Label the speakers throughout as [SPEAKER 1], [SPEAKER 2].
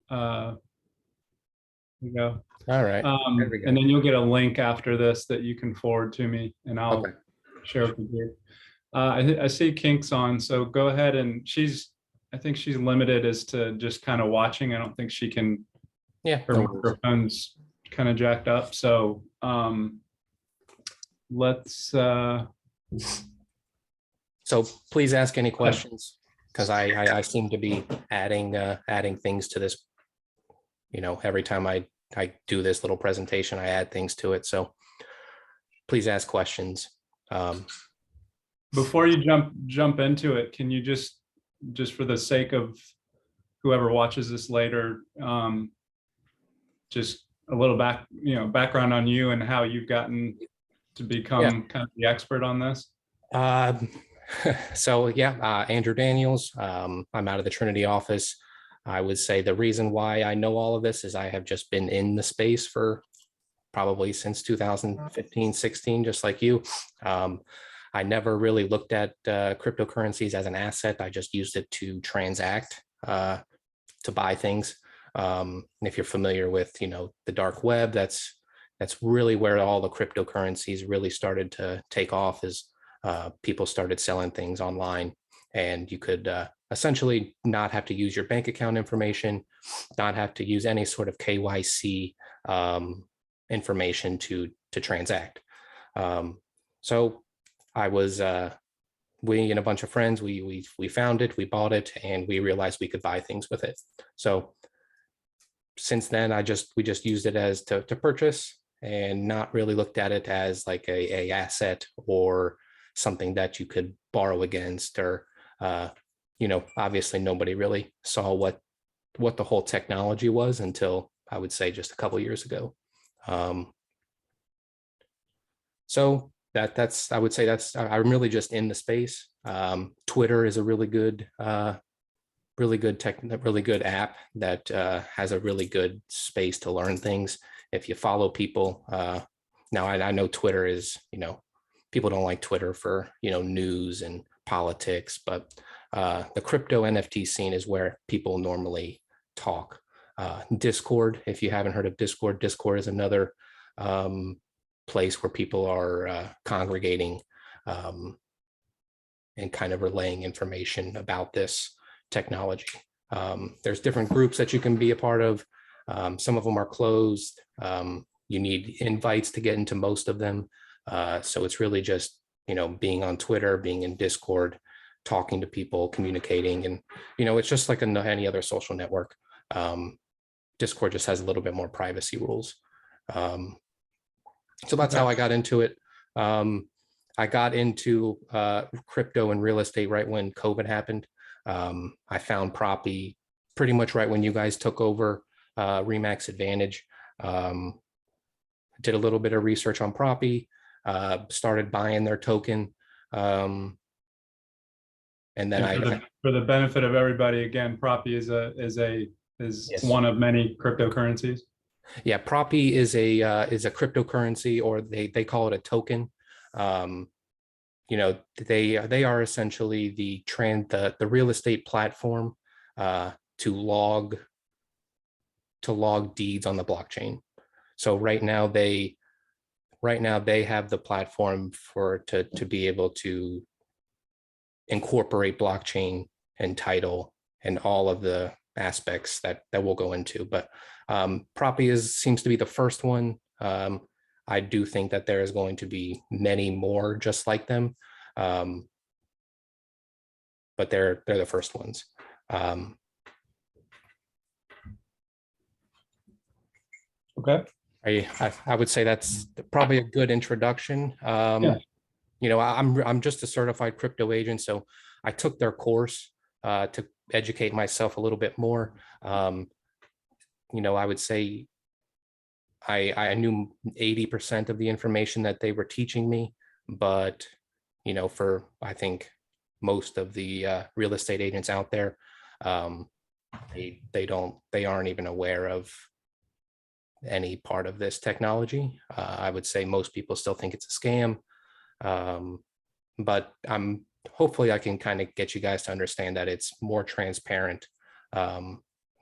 [SPEAKER 1] There you go.
[SPEAKER 2] All right. There we go.
[SPEAKER 1] And then you'll get a link after this that you can forward to me, and I'll
[SPEAKER 2] Okay.
[SPEAKER 1] share with the group. I see Kink's on, so go ahead, and I think she's limited as to just kind of watching. I don't think she can,
[SPEAKER 2] Yeah.
[SPEAKER 1] her
[SPEAKER 2] No worries.
[SPEAKER 1] microphone's kind of jacked up. So let's.
[SPEAKER 2] So please ask any questions, because I seem to be adding things to this. You know, every time I do this little presentation, I add things to it. So please ask questions.
[SPEAKER 1] Before you jump into it, can you just for the sake of whoever watches this later, just a little background on you and how you've gotten to become kind of the expert on this?
[SPEAKER 2] So yeah, Andrew Daniels. I'm out of the Trinity office. I would say the reason why I know all of this is I have just been in the space for probably since 2015, 16, just like you. I never really looked at cryptocurrencies as an asset. I just used it to transact, to buy things. And if you're familiar with, the dark web, that's really where all the cryptocurrencies really started to take off, is people started selling things online, and you could essentially not have to use your bank account information, not have to use any sort of KYC information to transact. So I was, we and a bunch of friends, we found it, we bought it, and we realized we could buy things with it. So since then, we just used it as to purchase, and not really looked at it as like a asset or something that you could borrow against, or obviously nobody really saw what the whole technology was until, I would say, just a couple years ago. So I would say I'm really just in the space. Twitter is a really good app that has a really good space to learn things if you follow people. Now I know Twitter is, people don't like Twitter for, news and politics, but the crypto NFT scene is where people normally talk. Discord, if you haven't heard of Discord is another place where people are congregating and kind of relaying information about this technology. There's different groups that you can be a part of. Some of them are closed. You need invites to get into most of them. So it's really just, being on Twitter, being in Discord, talking to people, communicating, and, it's just like any other social network. Discord just has a little bit more privacy rules. So that's how I got into it. I got into crypto and real estate right when COVID happened. I found Proppy pretty much right when you guys took over Remax Advantage. Did a little bit of research on Proppy, started buying their token. And then
[SPEAKER 1] for the benefit of everybody, again, Proppy is
[SPEAKER 2] Yes.
[SPEAKER 1] one of many cryptocurrencies.
[SPEAKER 2] Yeah, Proppy is a cryptocurrency, or they call it a token. They are essentially the real estate platform to log deeds on the blockchain. So right now they have the platform to be able to incorporate blockchain and title and all of the aspects that we'll go into. But Proppy seems to be the first one. I do think that there is going to be many more just like them, but they're the first ones.
[SPEAKER 1] Okay.
[SPEAKER 2] I would say that's probably a good introduction.
[SPEAKER 1] Yeah.
[SPEAKER 2] I'm just a certified crypto agent, so I took their course to educate myself a little bit more. I would say I knew 80% of the information that they were teaching me, but for I think most of the real estate agents out there, they aren't even aware of any part of this technology. I would say most people still think it's a scam, but hopefully I can kind of get you guys to understand that it's more transparent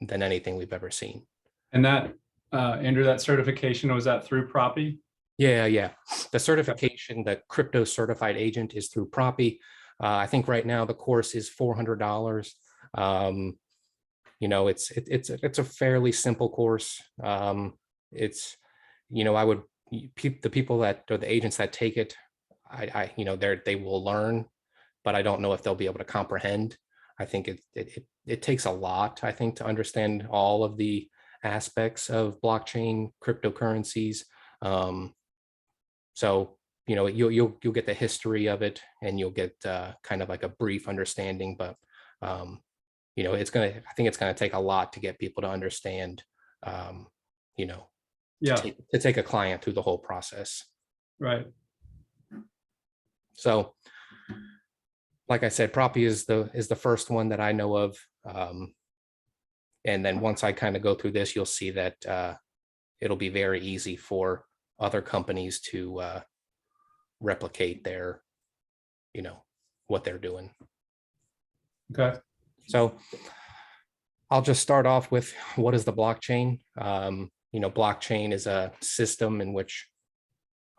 [SPEAKER 2] than anything we've ever seen.
[SPEAKER 1] And that, Andrew, that certification, was that through Proppy?
[SPEAKER 2] Yeah. The certification, the crypto certified agent is through Proppy. I think right now the course is $400. You know, it's a fairly simple course. It's, you know, the people that, or the agents that take it, you know, they will learn, but I don't know if they'll be able to comprehend. I think it takes a lot, I think, to understand all of the aspects of blockchain cryptocurrencies. So, you know, you'll get the history of it, and you'll get kind of like a brief understanding, but you know, I think it's gonna take a lot to get people to understand, you know, to take a client through the whole process.
[SPEAKER 1] Right.
[SPEAKER 2] So, like I said, Proppy is the first one that I know of. And then once I kind of go through this, you'll see that it'll be very easy for other companies to replicate their, you know, what they're doing.
[SPEAKER 1] Okay.
[SPEAKER 2] So I'll just start off with, what is the blockchain? You know, blockchain is a system in which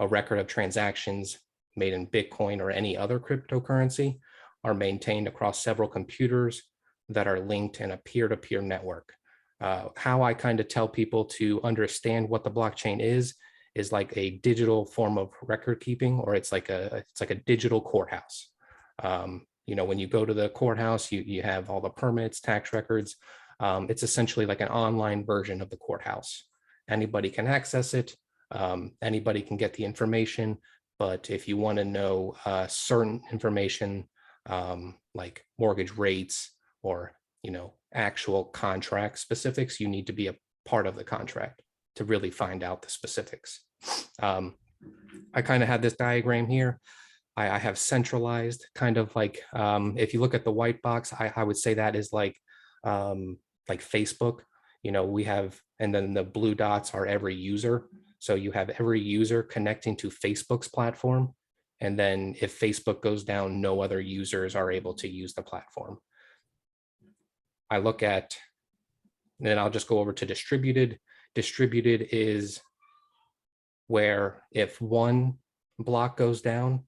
[SPEAKER 2] a record of transactions made in Bitcoin or any other cryptocurrency are maintained across several computers that are linked in a peer-to-peer network. How I kind of tell people to understand what the blockchain is like a digital form of record keeping, or it's like a digital courthouse. You know, when you go to the courthouse, you have all the permits, tax records. It's essentially like an online version of the courthouse. Anybody can access it. Anybody can get the information. But if you want to know certain information, like mortgage rates or, you know, actual contract specifics, you need to be a part of the contract to really find out the specifics. I kind of had this diagram here. I have centralized, kind of like, if you look at the white box, I would say that is like Facebook. You know, we have, and then the blue dots are every user. So you have every user connecting to Facebook's platform. And then if Facebook goes down, no other users are able to use the platform. I look at, and then I'll just go over to distributed. Distributed is where if one block goes down,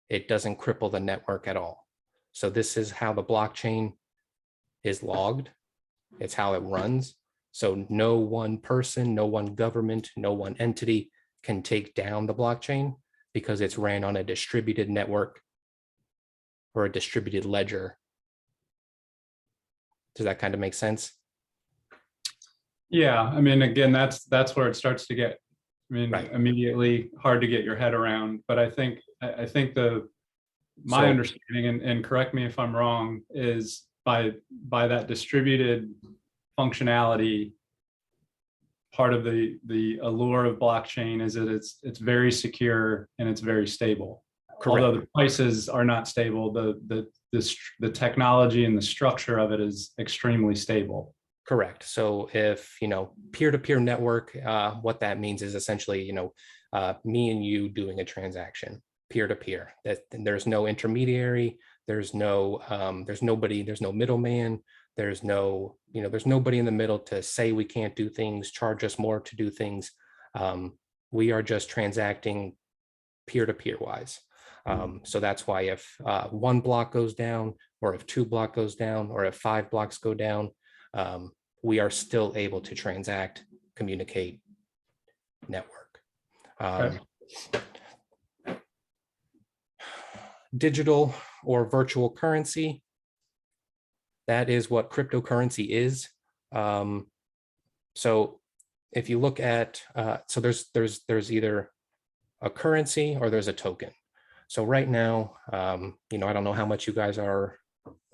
[SPEAKER 2] it doesn't cripple the network at all. So this is how the blockchain is logged. It's how it runs. So no one person, no one government, no one entity can take down the blockchain because it's ran on a distributed network or a distributed ledger. Does that kind of make sense?
[SPEAKER 1] Yeah, I mean, again, that's where it starts to get, I mean,
[SPEAKER 2] Right.
[SPEAKER 1] Immediately hard to get your head around. But I think my understanding, and correct me if I'm wrong, is by that distributed functionality, part of the allure of blockchain is that it's very secure and it's very stable. Correct. Although the prices are not stable, the technology and the structure of it is extremely stable.
[SPEAKER 2] Correct. So if, you know, peer-to-peer network, what that means is essentially, you know, me and you doing a transaction peer-to-peer, that there's no intermediary, there's no middleman, there's no, you know, there's nobody in the middle to say we can't do things, charge us more to do things. We are just transacting peer-to-peer wise. So that's why if one block goes down, or if 2 blocks goes down, or if 5 blocks go down, we are still able to transact, communicate, network.
[SPEAKER 1] Okay.
[SPEAKER 2] Digital or virtual currency, that is what cryptocurrency is. So if you look at, so there's either a currency or there's a token. So right now, you know, I don't know how much you guys are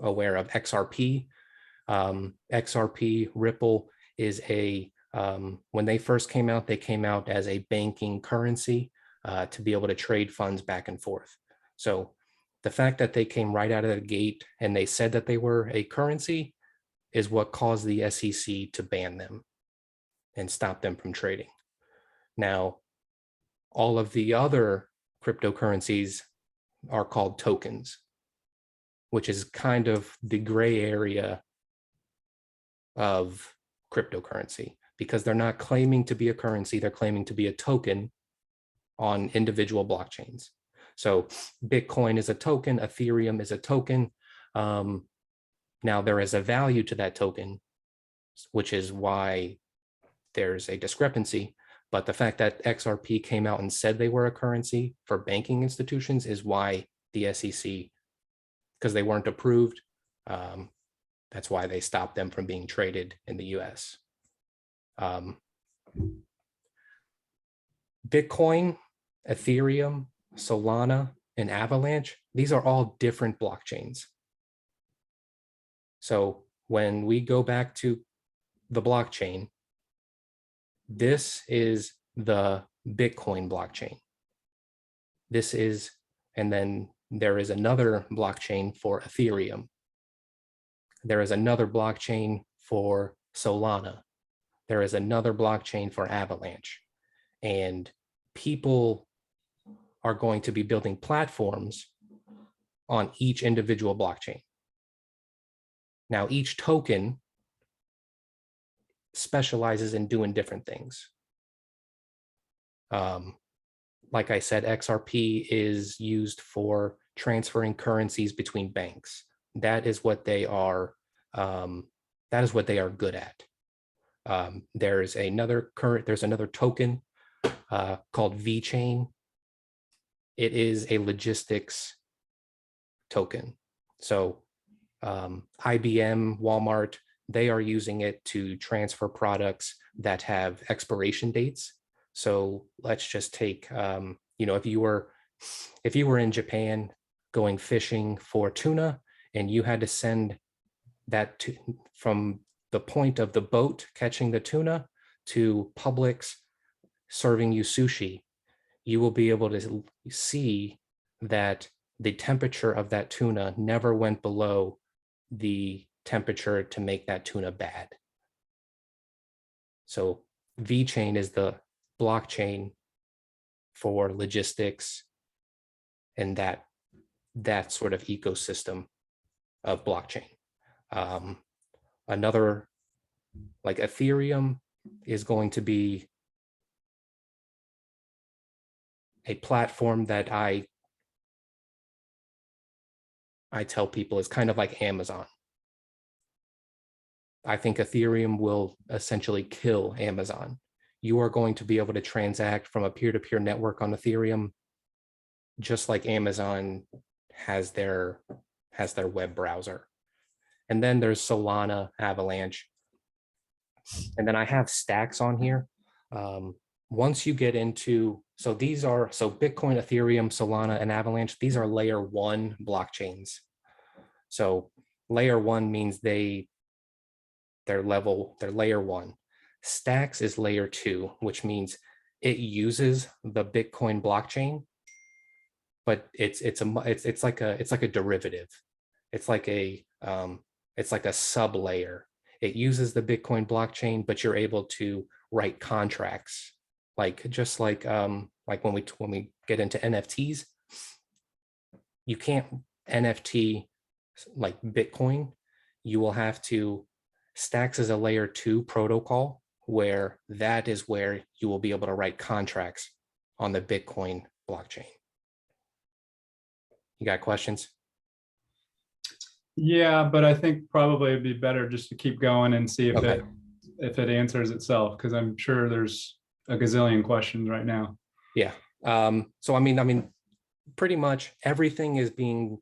[SPEAKER 2] aware of XRP. XRP, Ripple is when they first came out, they came out as a banking currency to be able to trade funds back and forth. So the fact that they came right out of the gate and they said that they were a currency is what caused the SEC to ban them and stop them from trading. Now, all of the other cryptocurrencies are called tokens, which is kind of the gray area of cryptocurrency because they're not claiming to be a currency, they're claiming to be a token on individual blockchains. So Bitcoin is a token, Ethereum is a token. Now there is a value to that token, which is why there's a discrepancy. But the fact that XRP came out and said they were a currency for banking institutions is why the SEC, because they weren't approved, that's why they stopped them from being traded in the US. Bitcoin, Ethereum, Solana, and Avalanche, these are all different blockchains. So when we go back to the blockchain, this is the Bitcoin blockchain. This is, and then there is another blockchain for Ethereum. There is another blockchain for Solana. There is another blockchain for Avalanche. And people are going to be building platforms on each individual blockchain. Now, each token specializes in doing different things. Like I said, XRP is used for transferring currencies between banks. That is what they are. That is what they are good at. There's another token called VeChain. It is a logistics token. So IBM, Walmart, they are using it to transfer products that have expiration dates. So let's just take, if you were in Japan going fishing for tuna and you had to send that from the point of the boat catching the tuna to Publix serving you sushi, you will be able to see that the temperature of that tuna never went below the temperature to make that tuna bad. So VeChain is the blockchain for logistics and that sort of ecosystem of blockchain. Another, like Ethereum, is going to be a platform that I tell people is kind of like Amazon. I think Ethereum will essentially kill Amazon. You are going to be able to transact from a peer-to-peer network on Ethereum, just like Amazon has their web browser. And then there's Solana, Avalanche. And then I have stacks on here. Once you get into, so Bitcoin, Ethereum, Solana, and Avalanche, these are layer 1 blockchains. So layer 1 means they're layer 1. Stacks is layer 2, which means it uses the Bitcoin blockchain, but it's like a derivative. It's like a sub layer. It uses the Bitcoin blockchain, but you're able to write contracts, just like when we get into NFTs, you can't NFT like Bitcoin. You will have to. Stacks is a layer 2 protocol where that is where you will be able to write contracts on the Bitcoin blockchain. You got questions?
[SPEAKER 1] Yeah, but I think probably it'd be better just to keep going and see if it answers itself, because I'm sure there's a gazillion questions right now.
[SPEAKER 2] Yeah. So I mean, pretty much everything is being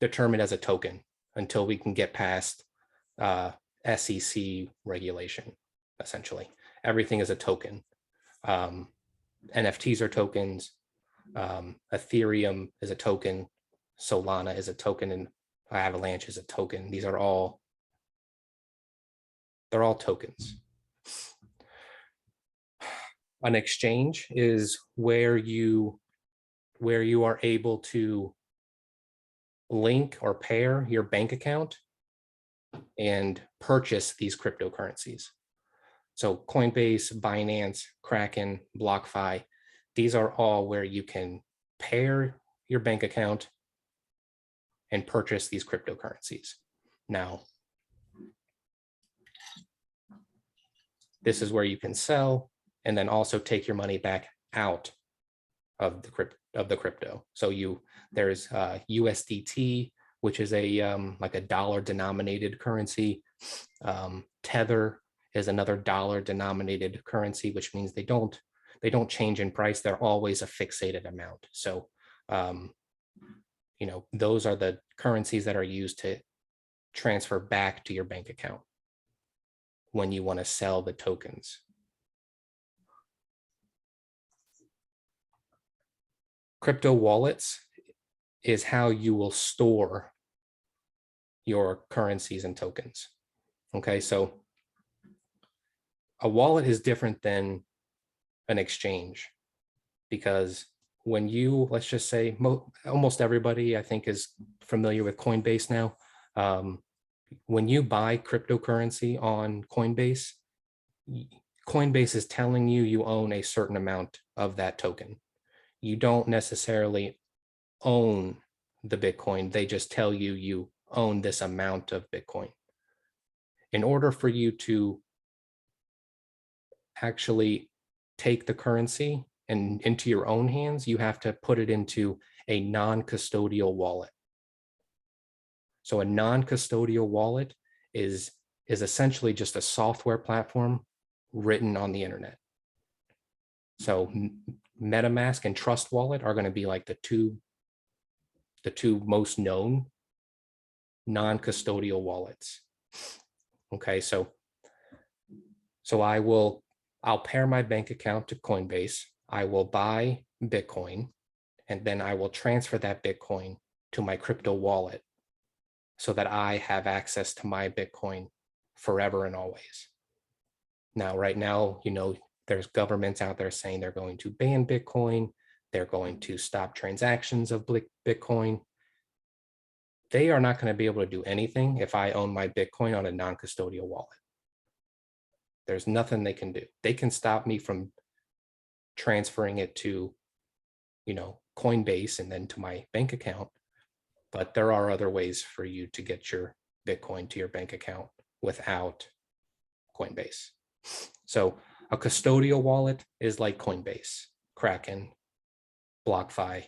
[SPEAKER 2] determined as a token until we can get past SEC regulation. Essentially, everything is a token. NFTs are tokens. Ethereum is a token. Solana is a token, and Avalanche is a token. They're all tokens. An exchange is where you are able to link or pair your bank account and purchase these cryptocurrencies. So Coinbase, Binance, Kraken, BlockFi, these are all where you can pair your bank account and purchase these cryptocurrencies. Now, This is where you can sell and then also take your money back out of the crypto. So there's USDT, which is a like a dollar denominated currency. Tether is another dollar denominated currency, which means they don't change in price. They're always a fixated amount. So those are the currencies that are used to transfer back to your bank account when you want to sell the tokens. Crypto wallets is how you will store your currencies and tokens. Okay, so a wallet is different than an exchange, because when you, let's just say, almost everybody I think is familiar with Coinbase now. When you buy cryptocurrency on Coinbase, Coinbase is telling you you own a certain amount of that token. You don't necessarily own the Bitcoin. They just tell you you own this amount of Bitcoin. In order for you to actually take the currency and into your own hands, you have to put it into a non-custodial wallet. So a non-custodial wallet is essentially just a software platform written on the internet. So Metamask and Trust Wallet are going to be like the two most known non-custodial wallets. Okay, so I'll pair my bank account to Coinbase. I will buy Bitcoin, and then I will transfer that Bitcoin to my crypto wallet so that I have access to my Bitcoin forever and always. Now, right now, there's governments out there saying they're going to ban Bitcoin. They're going to stop transactions of Bitcoin. They are not going to be able to do anything if I own my Bitcoin on a non-custodial wallet. There's nothing they can do. They can stop me from transferring it to, Coinbase and then to my bank account. But there are other ways for you to get your Bitcoin to your bank account without Coinbase. So a custodial wallet is like Coinbase, Kraken, BlockFi,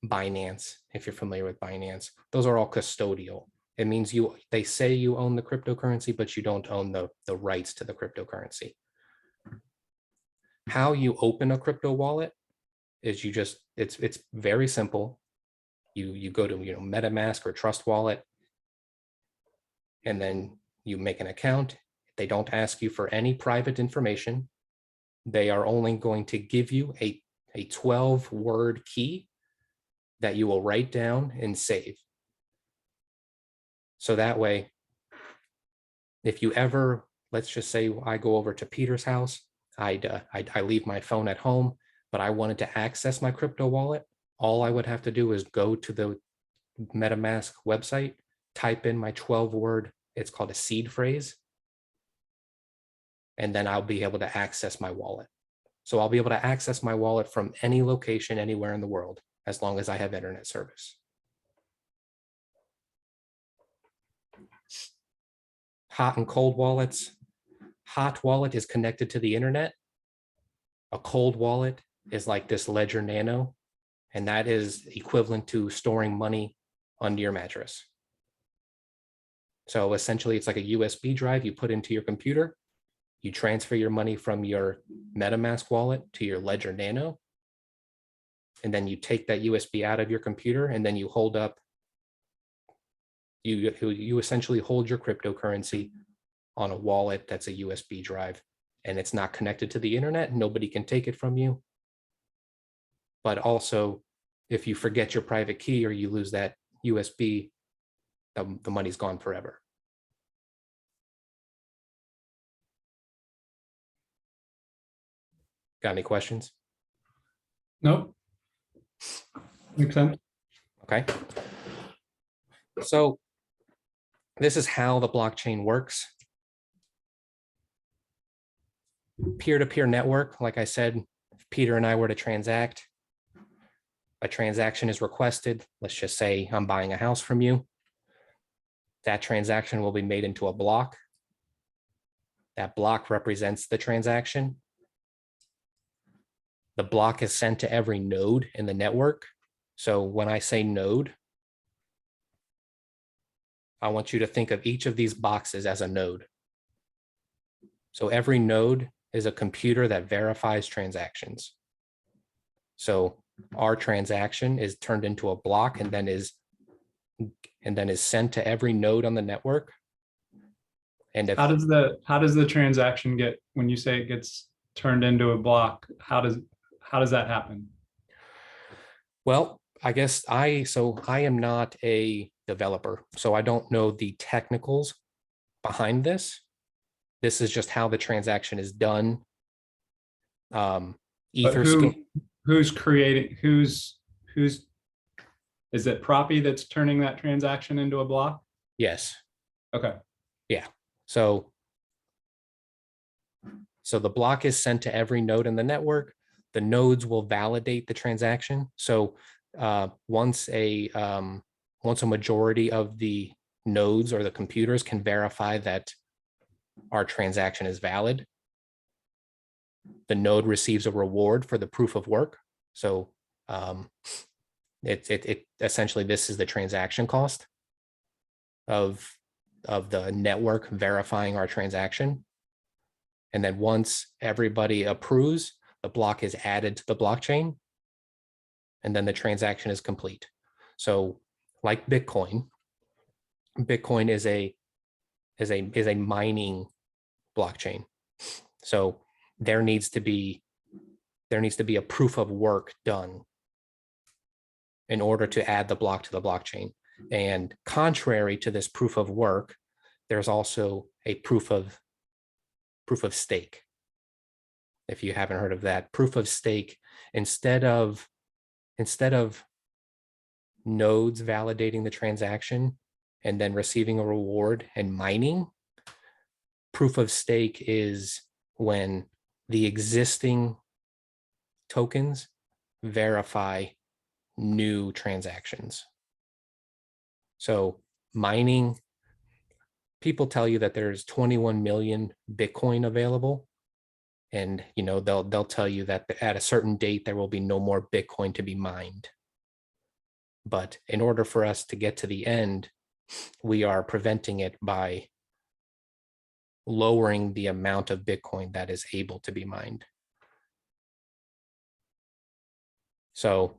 [SPEAKER 2] Binance, if you're familiar with Binance. Those are all custodial. It means they say you own the cryptocurrency, but you don't own the rights to the cryptocurrency. How you open a crypto wallet is it's very simple. You go to Metamask or Trust Wallet, and then you make an account. They don't ask you for any private information. They are only going to give you a 12-word key that you will write down and save. So that way, if you ever, let's just say I go over to Peter's house, I leave my phone at home, but I wanted to access my crypto wallet, all I would have to do is go to the MetaMask website, type in my 12-word, it's called a seed phrase, and then I'll be able to access my wallet. So I'll be able to access my wallet from any location, anywhere in the world, as long as I have internet service. Hot and cold wallets. Hot wallet is connected to the internet. A cold wallet is like this Ledger Nano, and that is equivalent to storing money under your mattress. So essentially, it's like a USB drive you put into your computer. You transfer your money from your MetaMask wallet to your Ledger Nano, and then you take that USB out of your computer, and then you hold up, you essentially hold your cryptocurrency on a wallet that's a USB drive, and it's not connected to the internet. Nobody can take it from you. But also, if you forget your private key or you lose that USB, the money's gone forever. Got any questions?
[SPEAKER 1] Nope. Makes sense.
[SPEAKER 2] Okay. So this is how the blockchain works. Peer-to-peer network, like I said, if Peter and I were to transact, a transaction is requested. Let's just say I'm buying a house from you. That transaction will be made into a block. That block represents the transaction. The block is sent to every node in the network. So when I say node, I want you to think of each of these boxes as a node. So every node is a computer that verifies transactions. So our transaction is turned into a block and then is sent to every node on the network. And if,
[SPEAKER 1] How does the transaction get, when you say it gets turned into a block, how does that happen?
[SPEAKER 2] well, I guess I am not a developer, so I don't know the technicals behind this. This is just how the transaction is done.
[SPEAKER 1] But
[SPEAKER 2] Etherscan.
[SPEAKER 1] who's creating, is it Proppy that's turning that transaction into a block?
[SPEAKER 2] Yes.
[SPEAKER 1] Okay.
[SPEAKER 2] Yeah. So the block is sent to every node in the network. The nodes will validate the transaction. So once a majority of the nodes or the computers can verify that our transaction is valid, the node receives a reward for the proof of work. So it essentially, this is the transaction cost of the network verifying our transaction. And then once everybody approves, the block is added to the blockchain, and then the transaction is complete. So like Bitcoin is a mining blockchain. So there needs to be a proof of work done in order to add the block to the blockchain. And contrary to this proof of work, there's also a proof of stake. If you haven't heard of that, proof of stake, instead of nodes validating the transaction and then receiving a reward and mining, proof of stake is when the existing tokens verify new transactions. So mining, people tell you that there's 21 million Bitcoin available. And they'll tell you that at a certain date, there will be no more Bitcoin to be mined. But in order for us to get to the end, we are preventing it by lowering the amount of Bitcoin that is able to be mined. So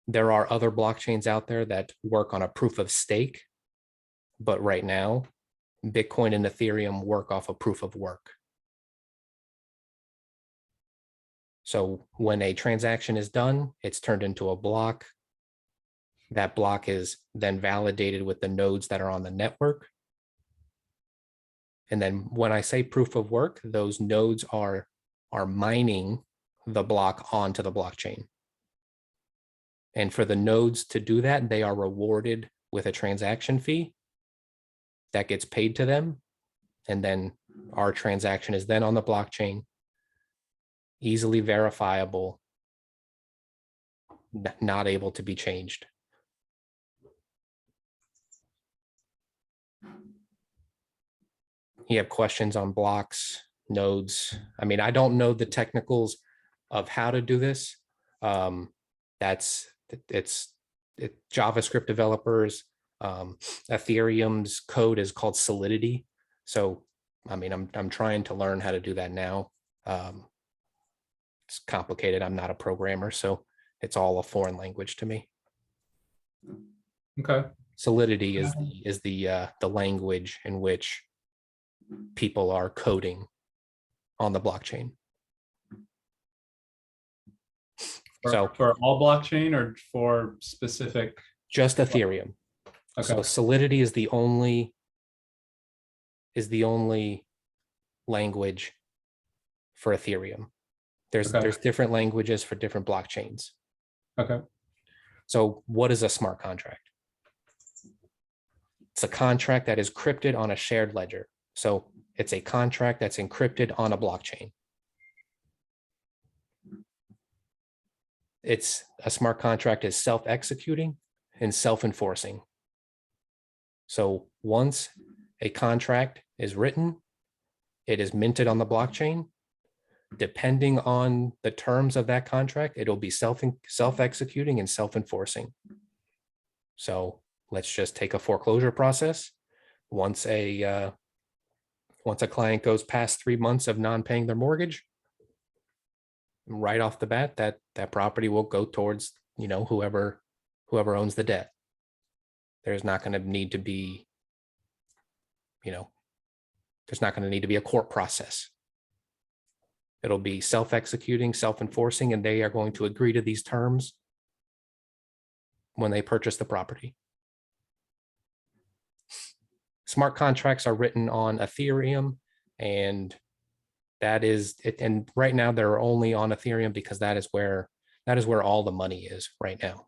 [SPEAKER 2] there are other blockchains out there that work on a proof of stake, but right now, Bitcoin and Ethereum work off a proof of work. So when a transaction is done, it's turned into a block. That block is then validated with the nodes that are on the network. And then when I say proof of work, those nodes are mining the block onto the blockchain. And for the nodes to do that, they are rewarded with a transaction fee that gets paid to them. And then our transaction is then on the blockchain, easily verifiable, not able to be changed. You have questions on blocks, nodes? I mean, I don't know the technicals of how to do this. It's JavaScript developers. Ethereum's code is called Solidity. So, I mean, I'm trying to learn how to do that now. It's complicated. I'm not a programmer, so it's all a foreign language to me.
[SPEAKER 1] Okay.
[SPEAKER 2] Solidity is the language in which people are coding on the blockchain.
[SPEAKER 1] For all blockchain or for specific?
[SPEAKER 2] Just Ethereum. Okay. So Solidity is the only language for Ethereum. There's different languages for different blockchains.
[SPEAKER 1] Okay.
[SPEAKER 2] So what is a smart contract? It's a contract that is encrypted on a shared ledger. So it's a contract that's encrypted on a blockchain. A smart contract is self-executing and self-enforcing. So once a contract is written, it is minted on the blockchain. Depending on the terms of that contract, it'll be self-executing and self-enforcing. So let's just take a foreclosure process. Once a client goes past 3 months of non-paying their mortgage, right off the bat, that property will go towards, whoever owns the debt. There's not going to need to be, there's not going to need to be a court process. It'll be self-executing, self-enforcing, and they are going to agree to these terms when they purchase the property. Smart contracts are written on Ethereum, and that is it. And right now they're only on Ethereum because that is where all the money is right now.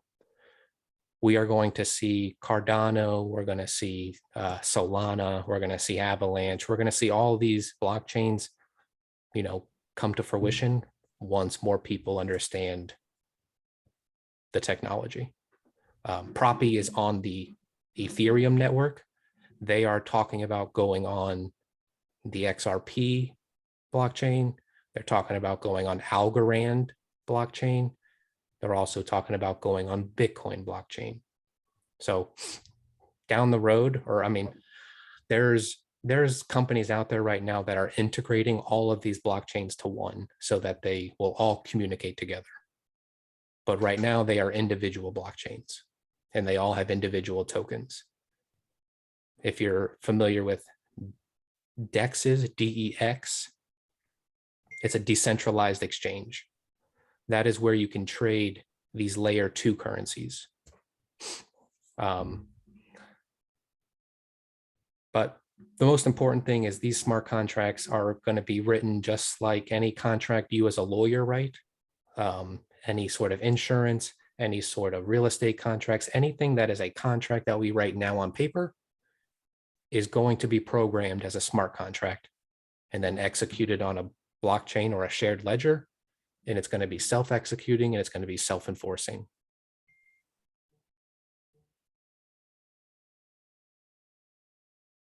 [SPEAKER 2] We are going to see Cardano, we're going to see Solana, we're going to see Avalanche, we're going to see all these blockchains, come to fruition once more people understand the technology. Proppy is on the Ethereum network. They are talking about going on the XRP blockchain. They're talking about going on Algorand blockchain. They're also talking about going on Bitcoin blockchain. So down the road, there's companies out there right now that are integrating all of these blockchains to one so that they will all communicate together. But right now they are individual blockchains and they all have individual tokens. If you're familiar with DEXs, DEX, it's a decentralized exchange. That is where you can trade these layer 2 currencies. But the most important thing is these smart contracts are going to be written just like any contract you as a lawyer write, any sort of insurance, any sort of real estate contracts, anything that is a contract that we write now on paper is going to be programmed as a smart contract and then executed on a blockchain or a shared ledger. And it's going to be self-executing and it's going to be self-enforcing.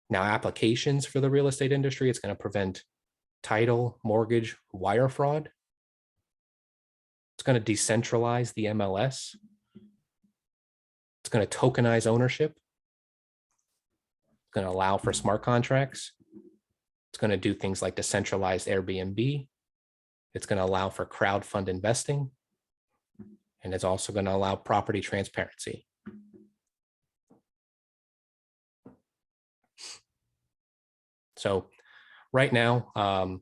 [SPEAKER 2] Now, applications for the real estate industry, it's going to prevent title, mortgage, wire fraud. It's going to decentralize the MLS. It's going to tokenize ownership. It's going to allow for smart contracts. It's going to do things like decentralized Airbnb. It's going to allow for crowdfund investing. And it's also going to allow property transparency. So right now, I'm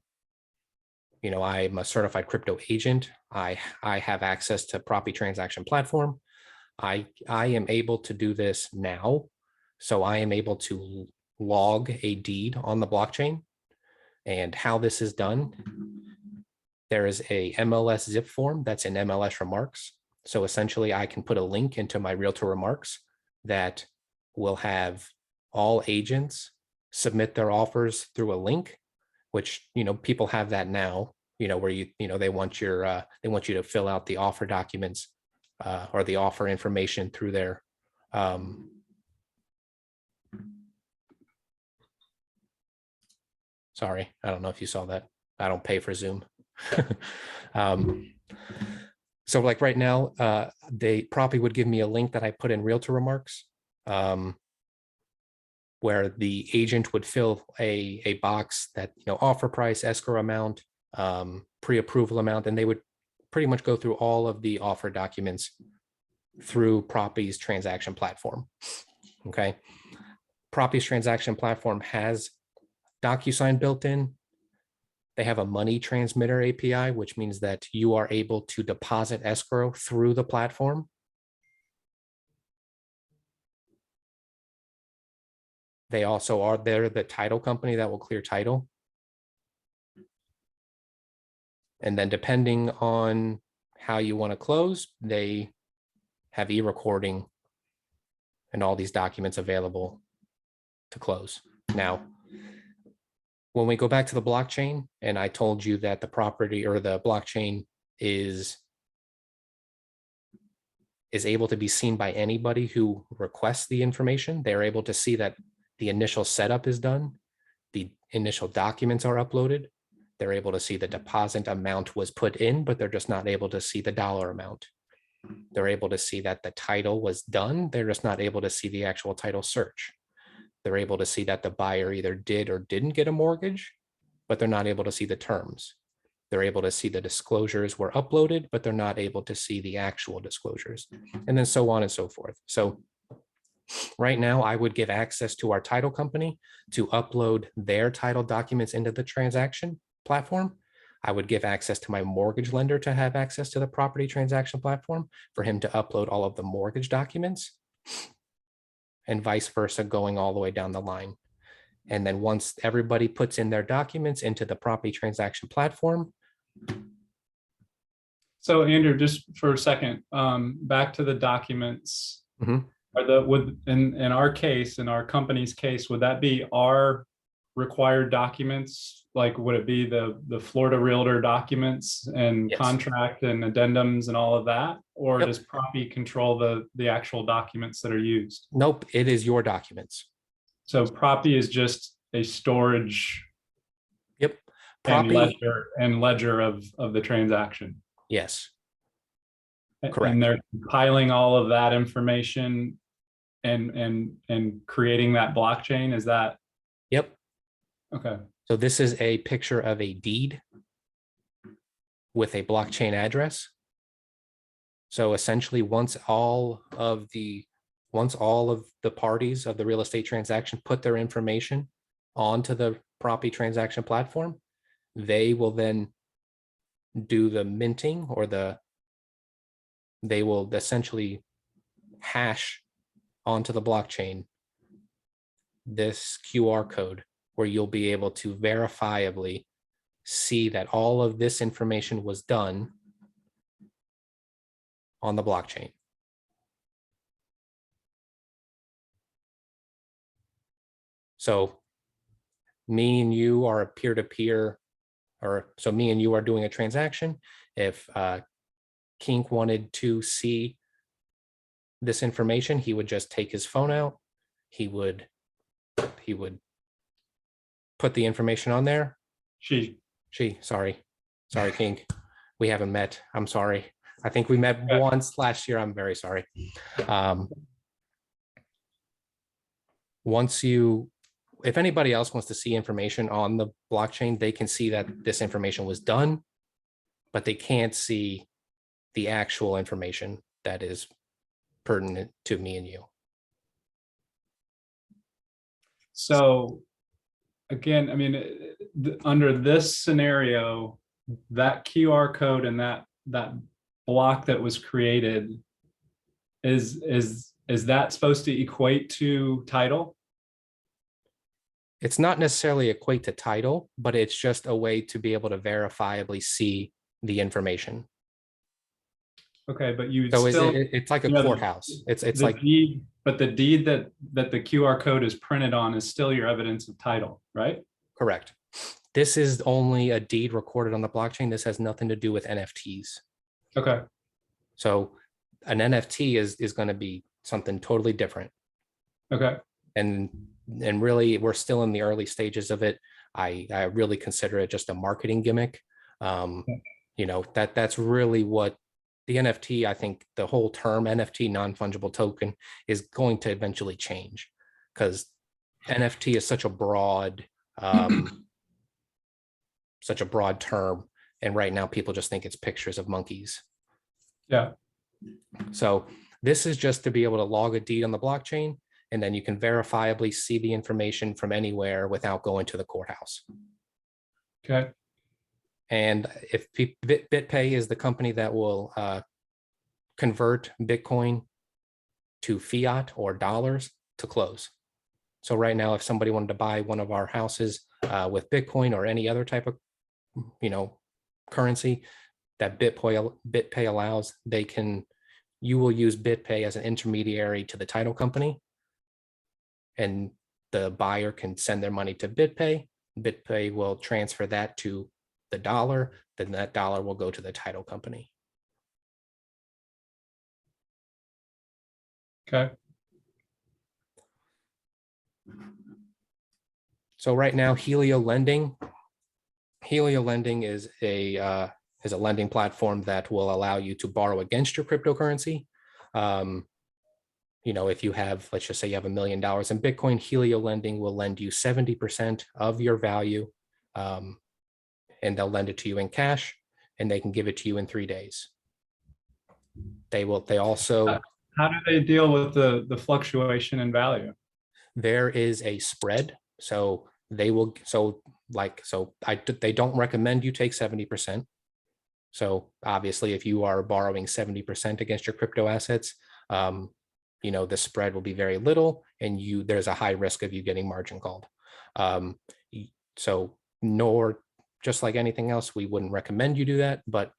[SPEAKER 2] a certified crypto agent. I have access to Proppy transaction platform. I am able to do this now. So I am able to log a deed on the blockchain. And how this is done, there is a MLS zip form that's in MLS remarks. So essentially I can put a link into my realtor remarks that will have all agents submit their offers through a link, which, people have that now, where they want you to fill out the offer documents or the offer information through their sorry, I don't know if you saw that. I don't pay for Zoom. So like right now, they probably would give me a link that I put in realtor remarks, where the agent would fill a box that, offer price, escrow amount, pre-approval amount, and they would pretty much go through all of the offer documents through Proppy's transaction platform. Okay. Proppy's transaction platform has DocuSign built in. They have a money transmitter API, which means that you are able to deposit escrow through the platform. They also are the title company that will clear title. And then depending on how you want to close, they have e-recording and all these documents available to close. Now, when we go back to the blockchain, and I told you that the property or the blockchain is able to be seen by anybody who requests the information, they're able to see that the initial setup is done, the initial documents are uploaded, they're able to see the deposit amount was put in, but they're just not able to see the dollar amount. They're able to see that the title was done. They're just not able to see the actual title search. They're able to see that the buyer either did or didn't get a mortgage, but they're not able to see the terms. They're able to see the disclosures were uploaded, but they're not able to see the actual disclosures, and then so on and so forth. So right now, I would give access to our title company to upload their title documents into the transaction platform. I would give access to my mortgage lender to have access to the property transaction platform for him to upload all of the mortgage documents, and vice versa, going all the way down the line. And then once everybody puts in their documents into the property transaction platform.
[SPEAKER 1] So Andrew, just for a second, back to the documents.
[SPEAKER 2] Mhm.
[SPEAKER 1] In our case, in our company's case, would that be our required documents? Like, would it be the Florida Realtor documents and
[SPEAKER 2] Yes.
[SPEAKER 1] contract and addendums and all of that? Or
[SPEAKER 2] Yep.
[SPEAKER 1] does Proppy control the actual documents that are used?
[SPEAKER 2] Nope, it is your documents.
[SPEAKER 1] So Proppy is just a storage
[SPEAKER 2] Yep.
[SPEAKER 1] and
[SPEAKER 2] Proppy,
[SPEAKER 1] ledger of the transaction.
[SPEAKER 2] yes,
[SPEAKER 1] And
[SPEAKER 2] correct.
[SPEAKER 1] they're compiling all of that information and creating that blockchain. Is that
[SPEAKER 2] Yep.
[SPEAKER 1] okay?
[SPEAKER 2] So this is a picture of a deed with a blockchain address. So essentially, once all of the parties of the real estate transaction put their information onto the property transaction platform, they will then do the minting, or they will essentially hash onto the blockchain this QR code, where you'll be able to verifiably see that all of this information was done on the blockchain. So me and you are a peer-to-peer, or so me and you are doing a transaction. If Kink wanted to see this information, he would just take his phone out. He would put the information on there. Sorry, Kink. We haven't met. I'm sorry. I think we met once last year. I'm very sorry. If anybody else wants to see information on the blockchain, they can see that this information was done, but they can't see the actual information that is pertinent to me and you.
[SPEAKER 1] So again, I mean, under this scenario, that QR code and that block that was created, is that supposed to equate to title?
[SPEAKER 2] It's not necessarily equate to title, but it's just a way to be able to verifiably see the information.
[SPEAKER 1] Okay, but you
[SPEAKER 2] So
[SPEAKER 1] still,
[SPEAKER 2] it's like a courthouse. It's
[SPEAKER 1] the
[SPEAKER 2] like
[SPEAKER 1] deed, but the deed that the QR code is printed on is still your evidence of title, right?
[SPEAKER 2] correct. This is only a deed recorded on the blockchain. This has nothing to do with NFTs.
[SPEAKER 1] Okay.
[SPEAKER 2] So an NFT is going to be something totally different.
[SPEAKER 1] Okay.
[SPEAKER 2] And really, we're still in the early stages of it. I really consider it just a marketing gimmick. You know, that's really what the NFT, I think the whole term NFT, non-fungible token, is going to eventually change, because NFT is such a broad term. And right now people just think it's pictures of monkeys.
[SPEAKER 1] Yeah.
[SPEAKER 2] So this is just to be able to log a deed on the blockchain, and then you can verifiably see the information from anywhere without going to the courthouse.
[SPEAKER 1] Okay.
[SPEAKER 2] And if BitPay is the company that will convert Bitcoin to fiat or dollars to close. So right now, if somebody wanted to buy one of our houses with Bitcoin or any other type of, currency that BitPay allows, you will use BitPay as an intermediary to the title company, and the buyer can send their money to BitPay. BitPay will transfer that to the dollar, then that dollar will go to the title company.
[SPEAKER 1] Okay.
[SPEAKER 2] So right now, Helio Lending is a lending platform that will allow you to borrow against your cryptocurrency. You know, if you have, let's just say you have $1 million in Bitcoin, Helio Lending will lend you 70% of your value, and they'll lend it to you in cash, and they can give it to you in 3 days. They also.
[SPEAKER 1] How do they deal with the fluctuation in value?
[SPEAKER 2] There is a spread. So they will, they don't recommend you take 70%. So obviously, if you are borrowing 70% against your crypto assets, you know, the spread will be very little, and there's a high risk of you getting margin called. So just like anything else, we wouldn't recommend you do that, but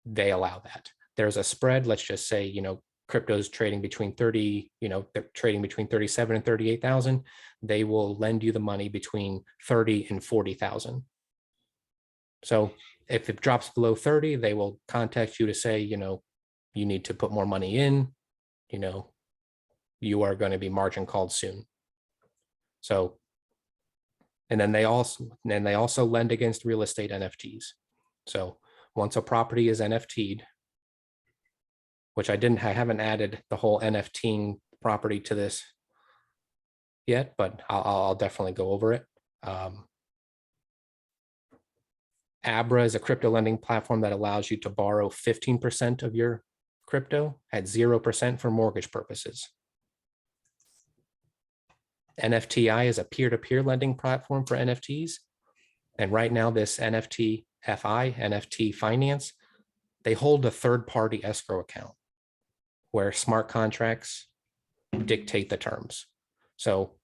[SPEAKER 2] they allow that. There's a spread. Let's just say, you know, crypto's trading between 30, you know, they're trading between 37 and 38,000. They will lend you the money between 30 and 40,000. So if it drops below 30, they will contact you to say, you know, you need to put more money in, you know, you are going to be margin called soon. So, and then they also lend against real estate NFTs. So once a property is NFT'd, which I haven't added the whole NFTing property to this yet, but I'll definitely go over it. Abra is a crypto lending platform that allows you to borrow 15% of your crypto at 0% for mortgage purposes. NFTI is a peer-to-peer lending platform for NFTs. And right now, this NFT Finance, they hold a third-party escrow account where smart contracts dictate the terms. So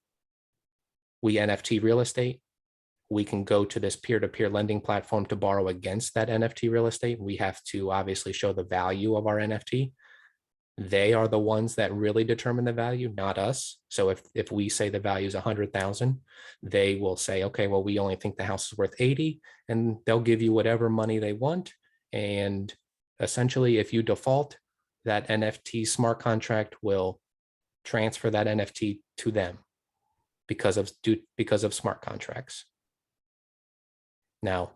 [SPEAKER 2] we NFT real estate, we can go to this peer-to-peer lending platform to borrow against that NFT real estate. We have to obviously show the value of our NFT. They are the ones that really determine the value, not us. So if we say the value is 100,000, they will say, okay, well, we only think the house is worth 80, and they'll give you whatever money they want. And essentially, if you default, that NFT smart contract will transfer that NFT to them because of smart contracts. Now,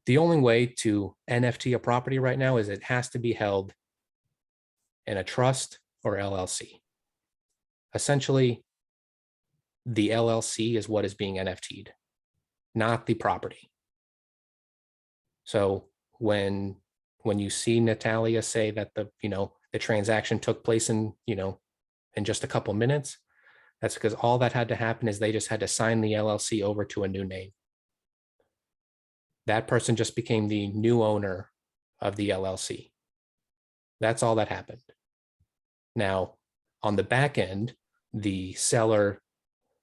[SPEAKER 2] the only way to NFT a property right now is it has to be held in a trust or LLC. Essentially, the LLC is what is being NFT'd, not the property. So when you see Natalia say that the transaction took place in just a couple minutes, that's because all that had to happen is they just had to sign the LLC over to a new name. That person just became the new owner of the LLC. That's all that happened. Now, on the back end, the seller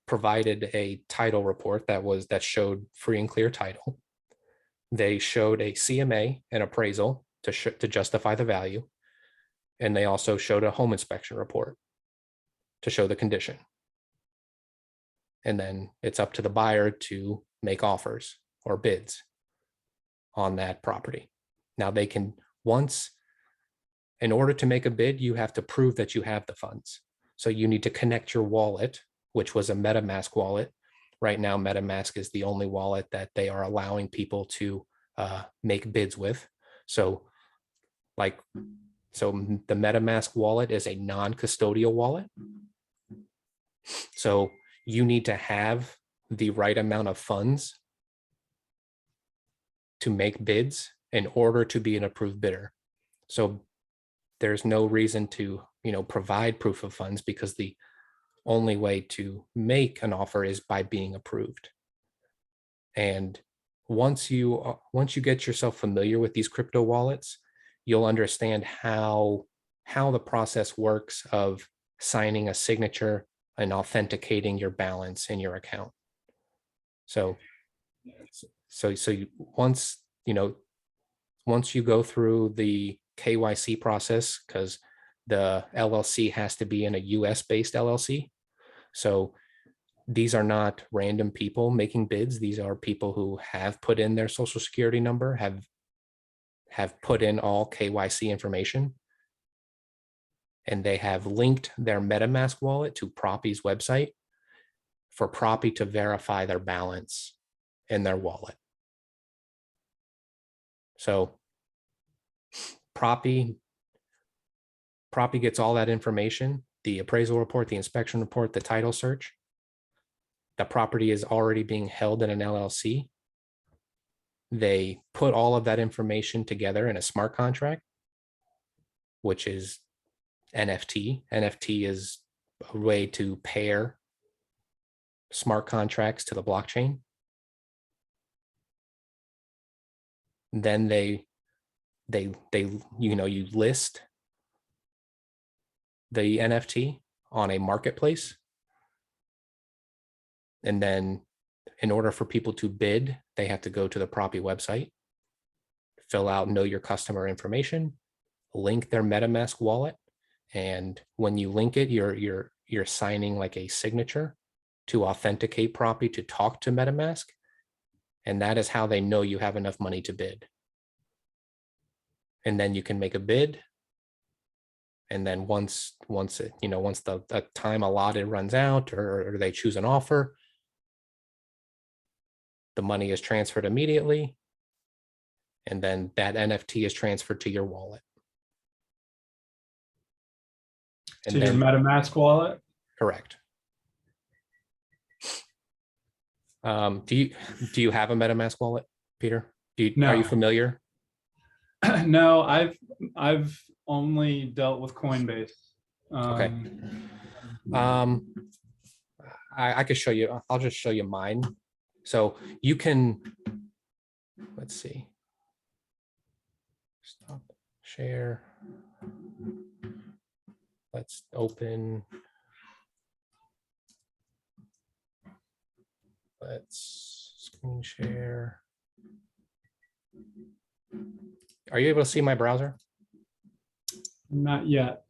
[SPEAKER 2] provided a title report that showed free and clear title. They showed a CMA, an appraisal to justify the value. And they also showed a home inspection report to show the condition. And then it's up to the buyer to make offers or bids on that property. Now they can, in order to make a bid, you have to prove that you have the funds. So you need to connect your wallet, which was a Metamask wallet. Right now, Metamask is the only wallet that they are allowing people to make bids with. So the Metamask wallet is a non-custodial wallet. So you need to have the right amount of funds to make bids in order to be an approved bidder. So there's no reason to, provide proof of funds because the only way to make an offer is by being approved. And once you get yourself familiar with these crypto wallets, you'll understand how the process works of signing a signature and authenticating your balance in your account. So once you go through the KYC process, because the LLC has to be in a US-based LLC. So these are not random people making bids. These are people who have put in their social security number, have put in all KYC information, and they have linked their MetaMask wallet to Propy's website for Proppy to verify their balance in their wallet. So Proppy gets all that information, the appraisal report, the inspection report, the title search. The property is already being held in an LLC. They put all of that information together in a smart contract, which is NFT. NFT is a way to pair smart contracts to the blockchain. Then you list the NFT on a marketplace. And then in order for people to bid, they have to go to the Proppy website, fill out know your customer information, link their MetaMask wallet. And when you link it, you're signing like a signature to authenticate Proppy to talk to MetaMask. And that is how they know you have enough money to bid. And then you can make a bid. And then once the time allotted runs out, or they choose an offer, the money is transferred immediately. And then that NFT is transferred to your wallet.
[SPEAKER 1] To your MetaMask wallet?
[SPEAKER 2] Correct. Do you have a MetaMask wallet, Peter?
[SPEAKER 1] No.
[SPEAKER 2] Are you familiar?
[SPEAKER 1] No, I've only dealt with Coinbase.
[SPEAKER 2] Okay. I could show you. I'll just show you mine. So you can, let's see. Stop share. Let's open. Let's screen share. Are you able to see my browser?
[SPEAKER 1] Not yet.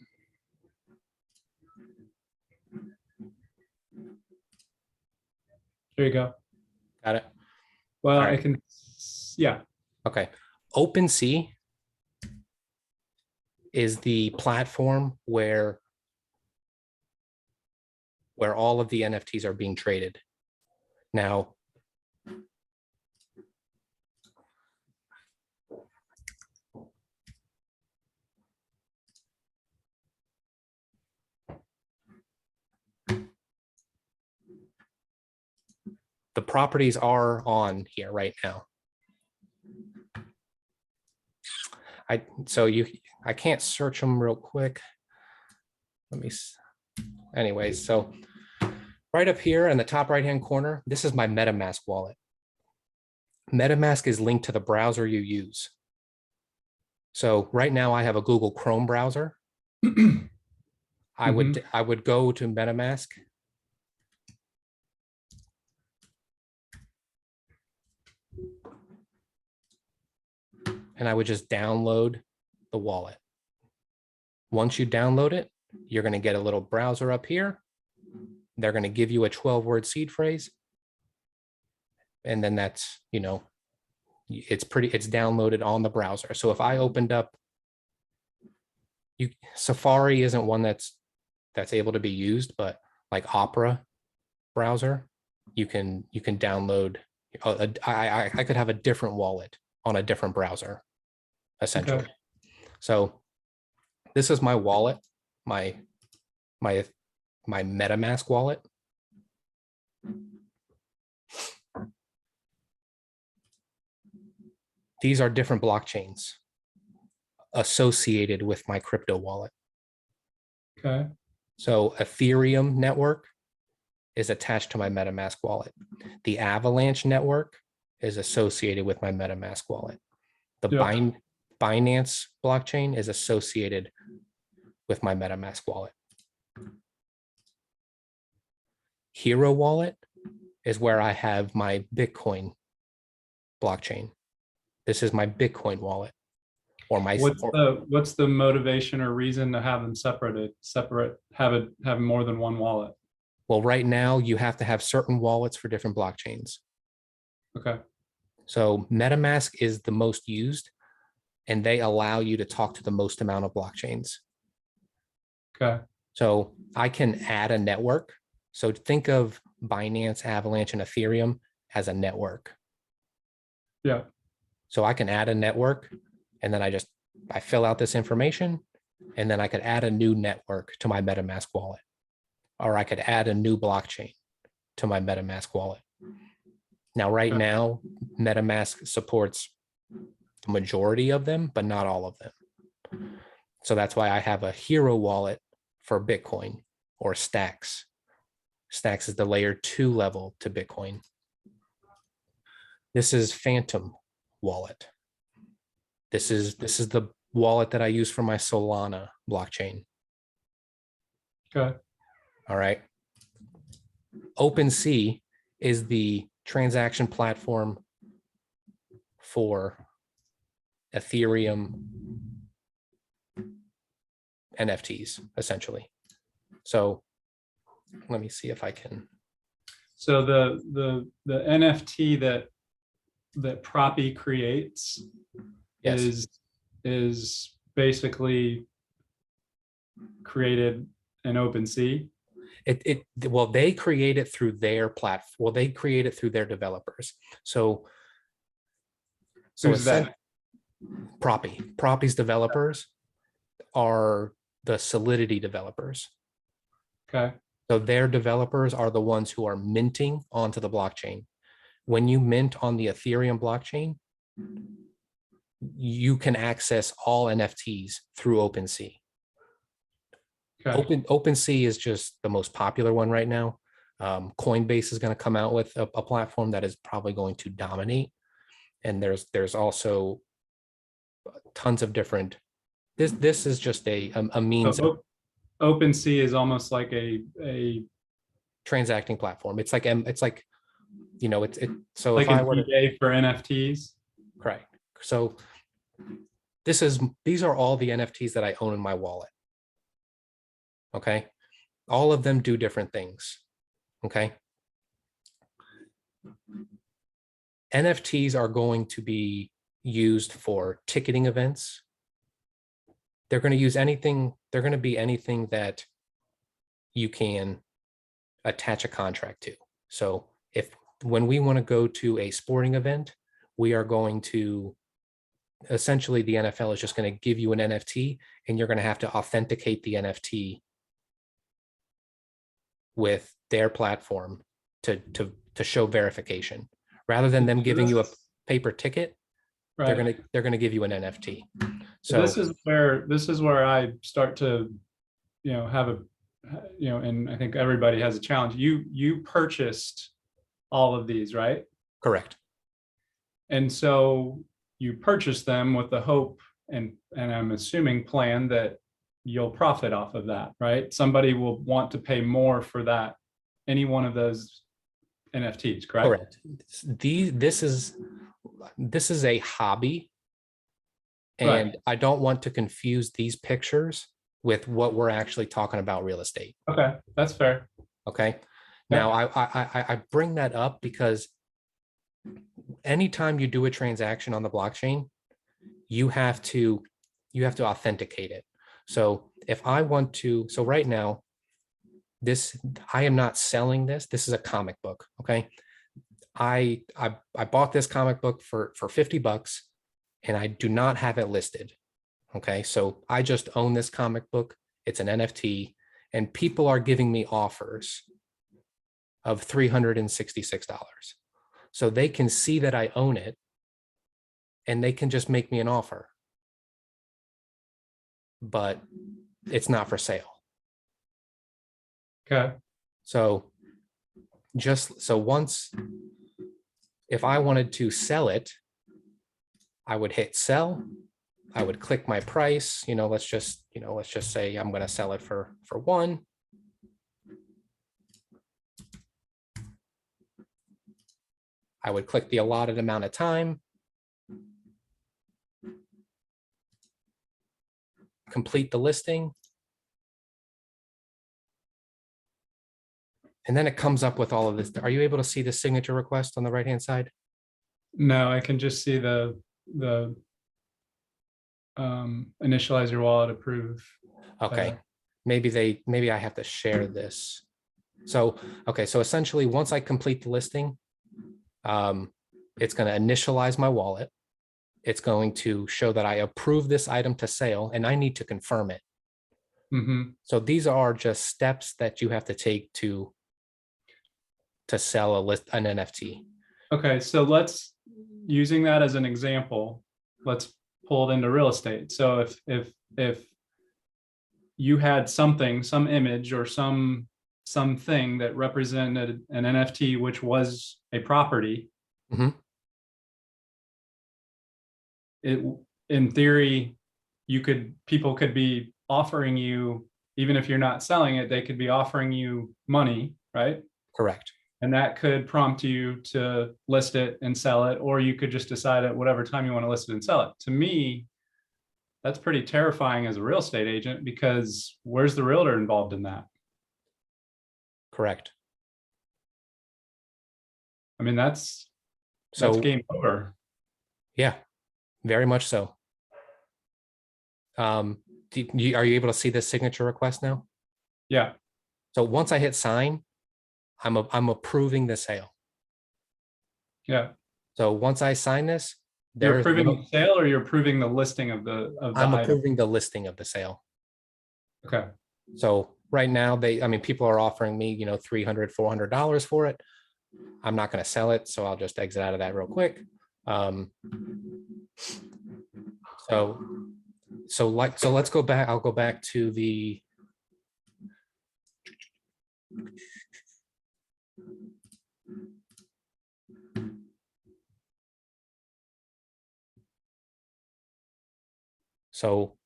[SPEAKER 1] There you go.
[SPEAKER 2] Got it.
[SPEAKER 1] Well,
[SPEAKER 2] right.
[SPEAKER 1] I can, yeah.
[SPEAKER 2] Okay. OpenSea is the platform where all of the NFTs are being traded. Now, the properties are on here right now. I can't search them real quick. Anyways, so right up here in the top right-hand corner, this is my MetaMask wallet. MetaMask is linked to the browser you use. So right now I have a Google Chrome browser. I would go to MetaMask. And I would just download the wallet. Once you download it, you're going to get a little browser up here. They're going to give you a 12-word seed phrase. And then that's, it's downloaded on the browser. So if I opened up, Safari isn't one that's able to be used, but like Opera browser, you can download. I could have a different wallet on a different browser, essentially. Okay. So this is my wallet, my MetaMask wallet. These are different blockchains associated with my crypto wallet.
[SPEAKER 1] Okay.
[SPEAKER 2] So Ethereum network is attached to my MetaMask wallet. The Avalanche network is associated with my MetaMask wallet. The Binance blockchain is associated with my MetaMask wallet. Hero Wallet is where I have my Bitcoin blockchain. This is my Bitcoin wallet. Or my
[SPEAKER 1] what's the motivation or reason to have them have more than one wallet?
[SPEAKER 2] Well, right now you have to have certain wallets for different blockchains.
[SPEAKER 1] Okay.
[SPEAKER 2] So MetaMask is the most used, and they allow you to talk to the most amount of blockchains.
[SPEAKER 1] Okay.
[SPEAKER 2] So I can add a network. So think of Binance, Avalanche, and Ethereum as a network.
[SPEAKER 1] Yeah.
[SPEAKER 2] So I can add a network, and then I fill out this information, and then I could add a new network to my MetaMask wallet, or I could add a new blockchain to my MetaMask wallet. Now, right now, MetaMask supports the majority of them, but not all of them. So that's why I have a hero wallet for Bitcoin, or Stacks. Stacks is the layer 2 level to Bitcoin. This is Phantom Wallet. This is the wallet that I use for my Solana blockchain.
[SPEAKER 1] Okay.
[SPEAKER 2] All right. OpenSea is the transaction platform for Ethereum NFTs, essentially. So let me see if I can.
[SPEAKER 1] So the NFT that Proppy creates
[SPEAKER 2] Yes.
[SPEAKER 1] is basically created in OpenSea.
[SPEAKER 2] Well, they create it through their platform. Well, they create it through their developers. So
[SPEAKER 1] Who's that?
[SPEAKER 2] Proppy's developers are the Solidity developers.
[SPEAKER 1] Okay.
[SPEAKER 2] So their developers are the ones who are minting onto the blockchain. When you mint on the Ethereum blockchain, you can access all NFTs through OpenSea.
[SPEAKER 1] Okay.
[SPEAKER 2] OpenSea is just the most popular one right now. Coinbase is going to come out with a platform that is probably going to dominate. And there's also tons of different. This is just a means.
[SPEAKER 1] So OpenSea is almost like a
[SPEAKER 2] transacting platform. It's like you know, so
[SPEAKER 1] like
[SPEAKER 2] if I
[SPEAKER 1] an
[SPEAKER 2] were to,
[SPEAKER 1] eBay for NFTs.
[SPEAKER 2] correct. So these are all the NFTs that I own in my wallet. Okay. All of them do different things. Okay. NFTs are going to be used for ticketing events. They're going to use anything. They're going to be anything that you can attach a contract to. So when we want to go to a sporting event, we are going to, essentially the NFL is just going to give you an NFT, and you're going to have to authenticate the NFT with their platform to show verification, rather than them giving you a paper ticket.
[SPEAKER 1] Right.
[SPEAKER 2] They're gonna give you an NFT. So
[SPEAKER 1] this is where I start to, have a, and I think everybody has a challenge. You purchased all of these, right?
[SPEAKER 2] correct.
[SPEAKER 1] And so you purchase them with the hope and I'm assuming plan that you'll profit off of that, right? Somebody will want to pay more for that, any one of those NFTs, correct?
[SPEAKER 2] Correct. This is a hobby, and
[SPEAKER 1] Right.
[SPEAKER 2] I don't want to confuse these pictures with what we're actually talking about real estate.
[SPEAKER 1] Okay, that's fair.
[SPEAKER 2] Okay.
[SPEAKER 1] Yeah.
[SPEAKER 2] Now I bring that up because anytime you do a transaction on the blockchain, you have to authenticate it. So if I want to, so right now, I am not selling this. This is a comic book. Okay. I bought this comic book for $50 and I do not have it listed. Okay. So I just own this comic book. It's an NFT, and people are giving me offers of $366. So they can see that I own it and they can just make me an offer, but it's not for sale.
[SPEAKER 1] Okay.
[SPEAKER 2] So once, if I wanted to sell it, I would hit sell. I would click my price. Let's just say I'm going to sell it for one. I would click the allotted amount of time, complete the listing, and then it comes up with all of this. Are you able to see the signature request on the right-hand side?
[SPEAKER 1] No, I can just see the initialize your wallet, approve.
[SPEAKER 2] Okay. Maybe I have to share this. So, okay, so essentially, once I complete the listing, it's going to initialize my wallet. It's going to show that I approve this item to sale, and I need to confirm it.
[SPEAKER 1] Mhm.
[SPEAKER 2] So these are just steps that you have to take to sell an NFT.
[SPEAKER 1] Okay, so using that as an example, let's pull it into real estate. So if you had some image or something that represented an NFT, which was a property,
[SPEAKER 2] Mhm.
[SPEAKER 1] it in theory, people could be offering you, even if you're not selling it, they could be offering you money, right?
[SPEAKER 2] Correct.
[SPEAKER 1] And that could prompt you to list it and sell it, or you could just decide at whatever time you want to list it and sell it. To me, that's pretty terrifying as a real estate agent, because where's the realtor involved in that?
[SPEAKER 2] Correct.
[SPEAKER 1] I mean, that's
[SPEAKER 2] So
[SPEAKER 1] game over.
[SPEAKER 2] yeah, very much so. Are you able to see this signature request now?
[SPEAKER 1] Yeah.
[SPEAKER 2] So once I hit sign, I'm approving the sale.
[SPEAKER 1] Yeah.
[SPEAKER 2] So once I sign this,
[SPEAKER 1] You're
[SPEAKER 2] there's
[SPEAKER 1] approving
[SPEAKER 2] no,
[SPEAKER 1] the sale, or you're approving the listing of the
[SPEAKER 2] I'm
[SPEAKER 1] item?
[SPEAKER 2] approving the listing of the sale.
[SPEAKER 1] Okay.
[SPEAKER 2] So right now people are offering me, $300, $400 for it. I'm not going to sell it, so I'll just exit out of that real quick. So let's go back. I'll go back to the so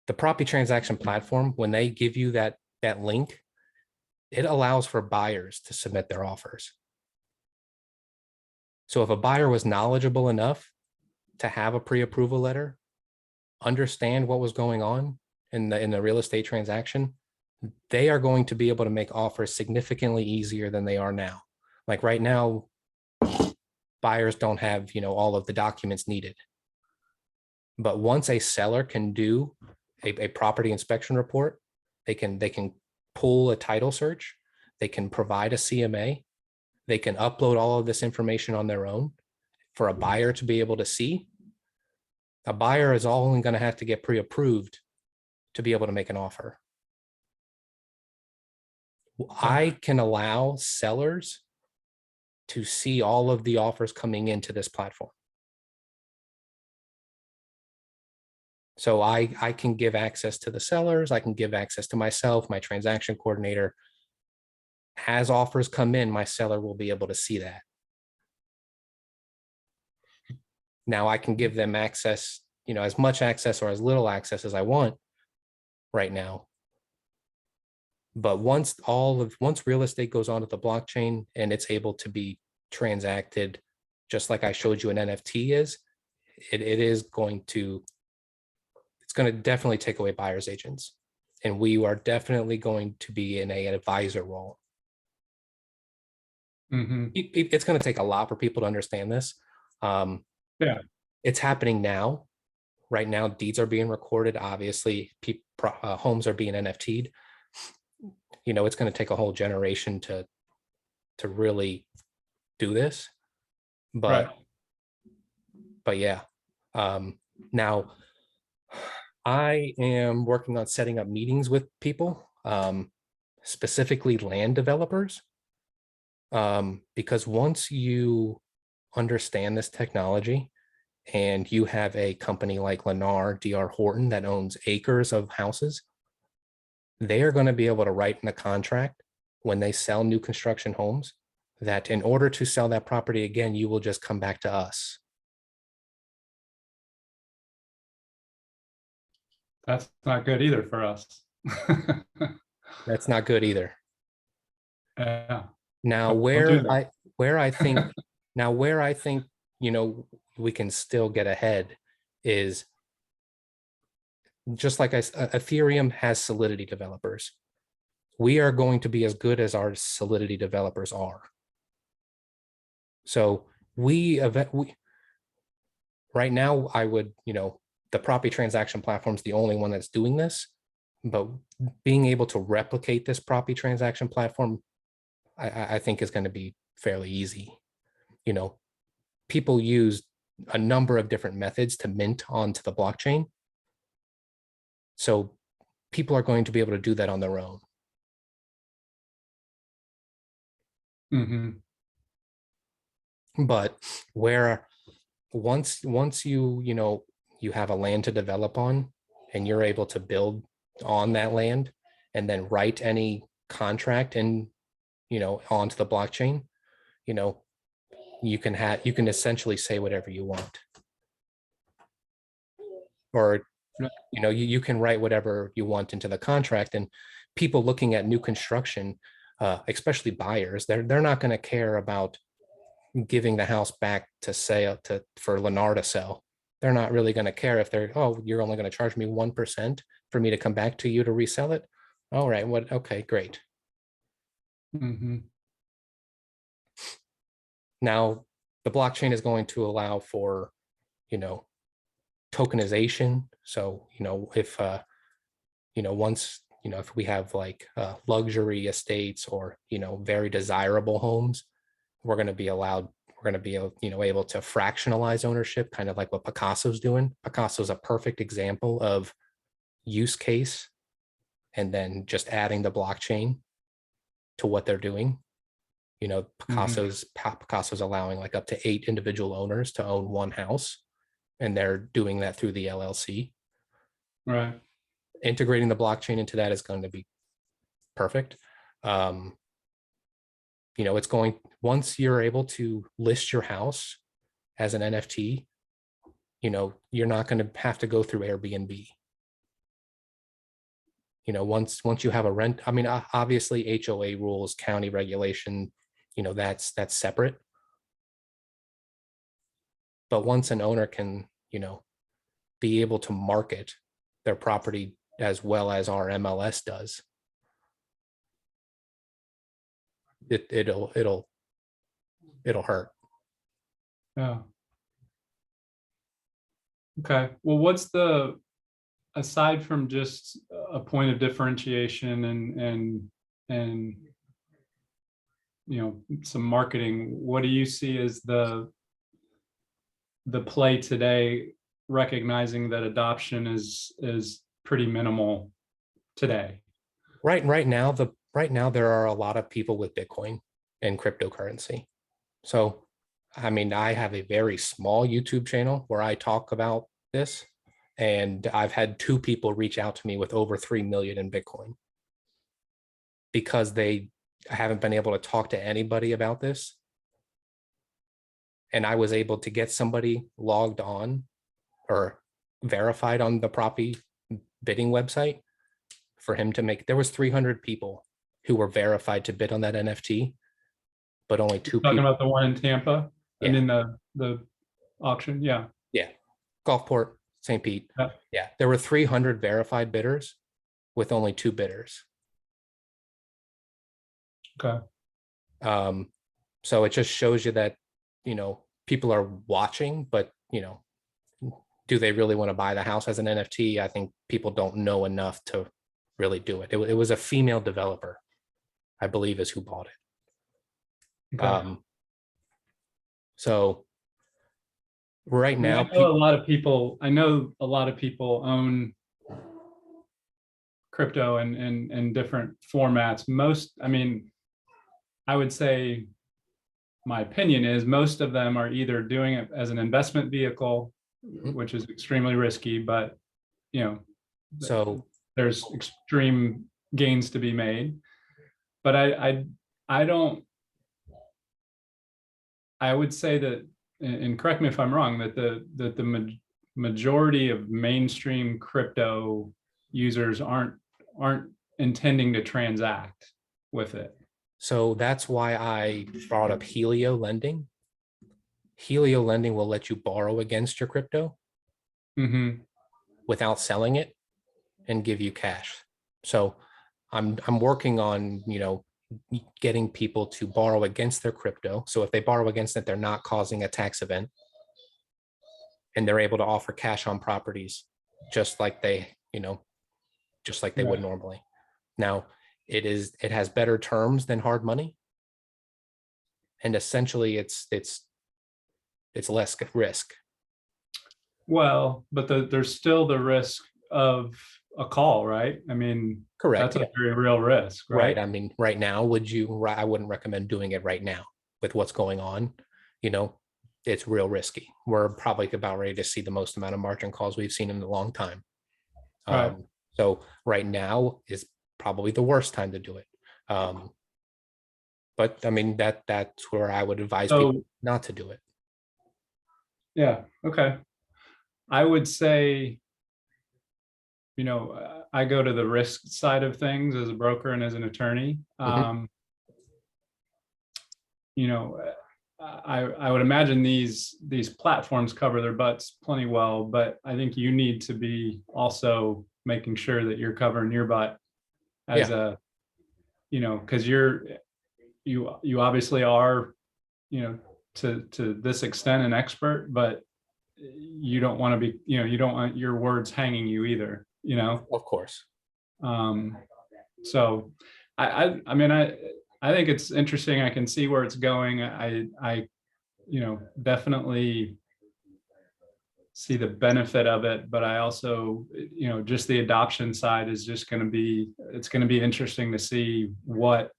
[SPEAKER 2] the property transaction platform, when they give you that link, it allows for buyers to submit their offers. So if a buyer was knowledgeable enough to have a pre-approval letter, understand what was going on in the real estate transaction, they are going to be able to make offers significantly easier than they are now. Like right now, buyers don't have, all of the documents needed. But once a seller can do a property inspection report, they can pull a title search, they can provide a CMA, they can upload all of this information on their own for a buyer to be able to see. A buyer is only going to have to get pre-approved to be able to make an offer. I can allow sellers to see all of the offers coming into this platform. So I can give access to the sellers. I can give access to myself, my transaction coordinator. As offers come in, my seller will be able to see that. Now I can give them access, as much access or as little access as I want right now. But once real estate goes onto the blockchain and it's able to be transacted, just like I showed you an NFT is, it is going to definitely take away buyer's agents. And we are definitely going to be in an advisor role.
[SPEAKER 1] Mm-hmm.
[SPEAKER 2] It's going to take a lot for people to understand this.
[SPEAKER 1] Yeah.
[SPEAKER 2] It's happening now. Right now, deeds are being recorded. Obviously, homes are being NFT'd. It's going to take a whole generation to really do this. But yeah. Now, I am working on setting up meetings with people, specifically land developers, because once you understand this technology and you have a company like Lennar DR Horton that owns acres of houses, they are going to be able to write in the contract when they sell new construction homes that in order to sell that property again, you will just come back to us.
[SPEAKER 1] That's not good either for us.
[SPEAKER 2] That's not good either.
[SPEAKER 1] Yeah.
[SPEAKER 2] Now, where I think we can still get ahead is just like Ethereum has Solidity developers. We are going to be as good as our Solidity developers are. So right now, I would, the property transaction platform is the only one that's doing this. but being able to replicate this property transaction platform, I think is going to be fairly easy. You know, people use a number of different methods to mint onto the blockchain. So people are going to be able to do that on their own. But where once you you have a land to develop on, and you're able to build on that land and then write any contract and onto the blockchain, you can essentially say whatever you want, or you can write whatever you want into the contract. And people looking at new construction, especially buyers, they're not going to care about giving the house back to sale for Lennar to sell. They're not really going to care if you're only going to charge me 1% for me to come back to you to resell it. All right, okay, great. Now the blockchain is going to allow for tokenization. So if once if we have like luxury estates or very desirable homes, we're going to be able to fractionalize ownership, kind of like what Picasso's doing. Picasso's a perfect example of use case and then just adding the blockchain to what they're doing. Picasso's allowing like up to 8 individual owners to own one house, and they're doing that through the LLC.
[SPEAKER 1] Right.
[SPEAKER 2] Integrating the blockchain into that is going to be perfect. Once you're able to list your house as an NFT, you're not going to have to go through Airbnb. Once you have a rent, I mean, obviously HOA rules, county regulation, that's separate. But once an owner can, be able to market their property as well as our MLS does, it'll hurt.
[SPEAKER 1] Yeah. Okay. Well, what's aside from just a point of differentiation and some marketing, what do you see as the play today, recognizing that adoption is pretty minimal today?
[SPEAKER 2] Right now there are a lot of people with Bitcoin and cryptocurrency. So I mean, I have a very small YouTube channel where I talk about this, and I've had 2 people reach out to me with over 3 million in Bitcoin because they haven't been able to talk to anybody about this. And I was able to get somebody logged on or verified on the property bidding website for him to there was 300 people who were verified to bid on that NFT, but only 2 people.
[SPEAKER 1] Talking about the one in Tampa?
[SPEAKER 2] Yeah.
[SPEAKER 1] I mean, the auction. Yeah.
[SPEAKER 2] Yeah. Gulfport, St. Pete.
[SPEAKER 1] Yeah.
[SPEAKER 2] Yeah. There were 300 verified bidders with only 2 bidders.
[SPEAKER 1] Okay.
[SPEAKER 2] So it just shows you that, people are watching, but, do they really want to buy the house as an NFT? I think people don't know enough to really do it. It was a female developer, I believe, is who bought it.
[SPEAKER 1] Okay.
[SPEAKER 2] So right now,
[SPEAKER 1] I know a lot of people own crypto in different formats. I would say, my opinion is most of them are either doing it as an investment vehicle, which is extremely risky, but
[SPEAKER 2] so
[SPEAKER 1] there's extreme gains to be made. But I would say that, and correct me if I'm wrong, that the majority of mainstream crypto users aren't intending to transact with it.
[SPEAKER 2] So that's why I brought up Helio lending. Helio lending will let you borrow against your crypto without selling it and give you cash. So I'm working on, getting people to borrow against their crypto. So if they borrow against it, they're not causing a tax event, and they're able to offer cash on properties, just like they, just like they would normally. Now, it has better terms than hard money. And essentially it's less risk.
[SPEAKER 1] Well, but there's still the risk of a call, right? I mean,
[SPEAKER 2] Correct.
[SPEAKER 1] that's a very real risk,
[SPEAKER 2] Right.
[SPEAKER 1] right?
[SPEAKER 2] I mean, right now, I wouldn't recommend doing it right now with what's going on. You know, it's real risky. We're probably about ready to see the most amount of margin calls we've seen in a long time.
[SPEAKER 1] Right.
[SPEAKER 2] So right now is probably the worst time to do it. But I mean, that's where I would advise people not to do it.
[SPEAKER 1] Yeah. Okay. I would say, I go to the risk side of things as a broker and as an attorney.
[SPEAKER 2] Mhm.
[SPEAKER 1] You know, I would imagine these platforms cover their butts plenty well, but I think you need to be also making sure that you're covering your butt as because you obviously are, to this extent an expert, but you don't want to be, you don't want your words hanging you either,
[SPEAKER 2] Of course.
[SPEAKER 1] So I mean, I think it's interesting. I can see where it's going. I definitely see the benefit of it, but I also, just the adoption side is just going to be, it's going to be interesting to see what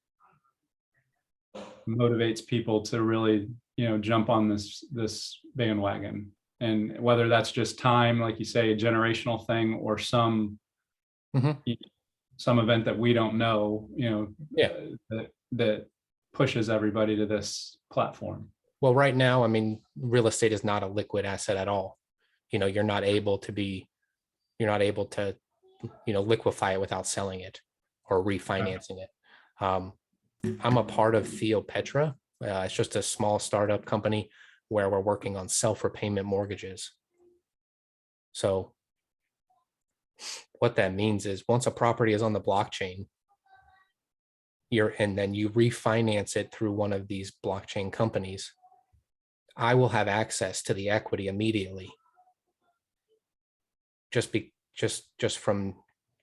[SPEAKER 1] motivates people to really, jump on this bandwagon, and whether that's just time, like you say, a generational thing, or some event that we don't know, that pushes everybody to this platform.
[SPEAKER 2] Well, right now, I mean, real estate is not a liquid asset at all. You're not able to, liquefy it without selling it or refinancing it. I'm a part of Theo Petra. It's just a small startup company where we're working on self-repayment mortgages. So what that means is once a property is on the blockchain, and then you refinance it through one of these blockchain companies, I will have access to the equity immediately. Just from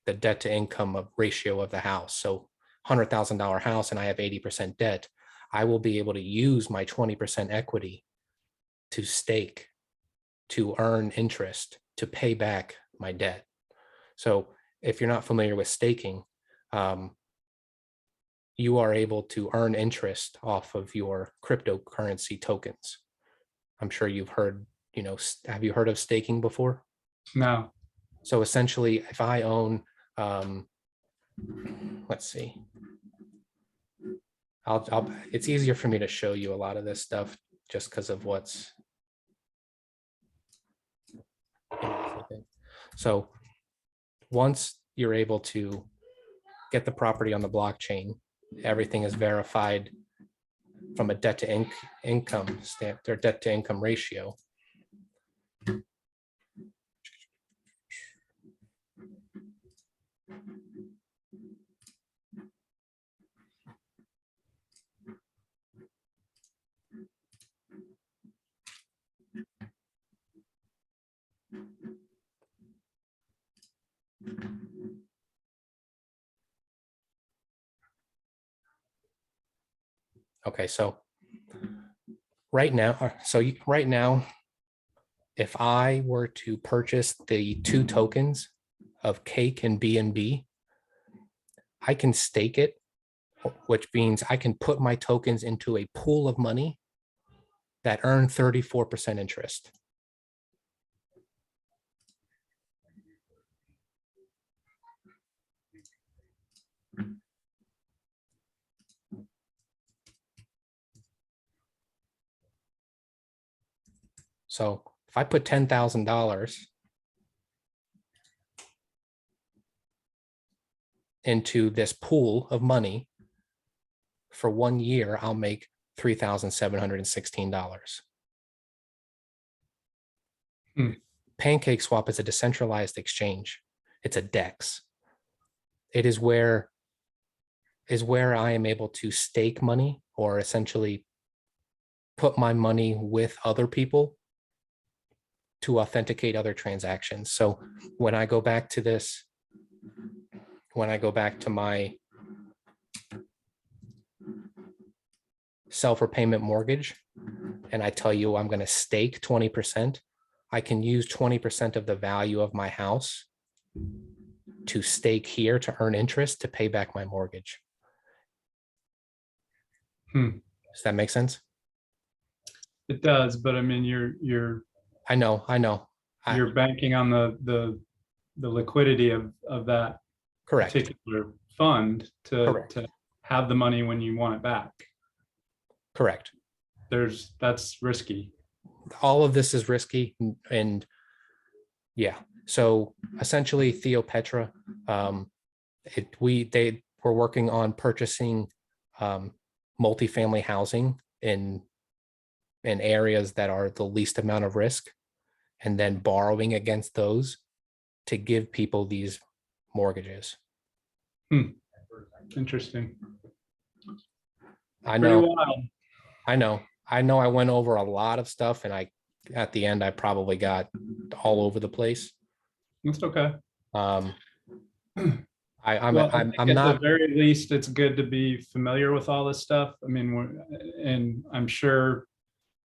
[SPEAKER 2] the debt to income ratio of the house. So $100,000 house and I have 80% debt, I will be able to use my 20% equity to stake, to earn interest, to pay back my debt. So if you're not familiar with staking, you are able to earn interest off of your cryptocurrency tokens. I'm sure you've heard, have you heard of staking before?
[SPEAKER 1] No.
[SPEAKER 2] So essentially, if I own, let's see, it's easier for me to show you a lot of this stuff just because of what's. So once you're able to get the property on the blockchain, everything is verified from a debt to income or debt to income ratio. Okay, so right now, if I were to purchase the 2 tokens of Cake and BNB, I can stake it, which means I can put my tokens into a pool of money that earn 34% interest. So if I put $10,000 into this pool of money for 1 year, I'll make $3,716. PancakeSwap is a decentralized exchange. It's a DEX. It is where I am able to stake money, or essentially put my money with other people to authenticate other transactions. So when I go back to this when I go back to my self-repayment mortgage and I tell you I'm going to stake 20%, I can use 20% of the value of my house to stake here to earn interest to pay back my mortgage. Does that make sense?
[SPEAKER 1] It does, but I mean, you're
[SPEAKER 2] I know.
[SPEAKER 1] you're banking on the liquidity of that
[SPEAKER 2] Correct.
[SPEAKER 1] particular fund to
[SPEAKER 2] Correct.
[SPEAKER 1] have the money when you want it back.
[SPEAKER 2] Correct.
[SPEAKER 1] That's risky.
[SPEAKER 2] All of this is risky, and yeah. So essentially, Theo Petra, they were working on purchasing multifamily housing in areas that are the least amount of risk, and then borrowing against those to give people these mortgages.
[SPEAKER 1] Interesting.
[SPEAKER 2] I know.
[SPEAKER 1] Pretty wild.
[SPEAKER 2] I know. I went over a lot of stuff, and at the end I probably got all over the place.
[SPEAKER 1] That's okay.
[SPEAKER 2] I'm
[SPEAKER 1] Well,
[SPEAKER 2] I'm
[SPEAKER 1] at
[SPEAKER 2] not.
[SPEAKER 1] the very least, it's good to be familiar with all this stuff. I mean, and I'm sure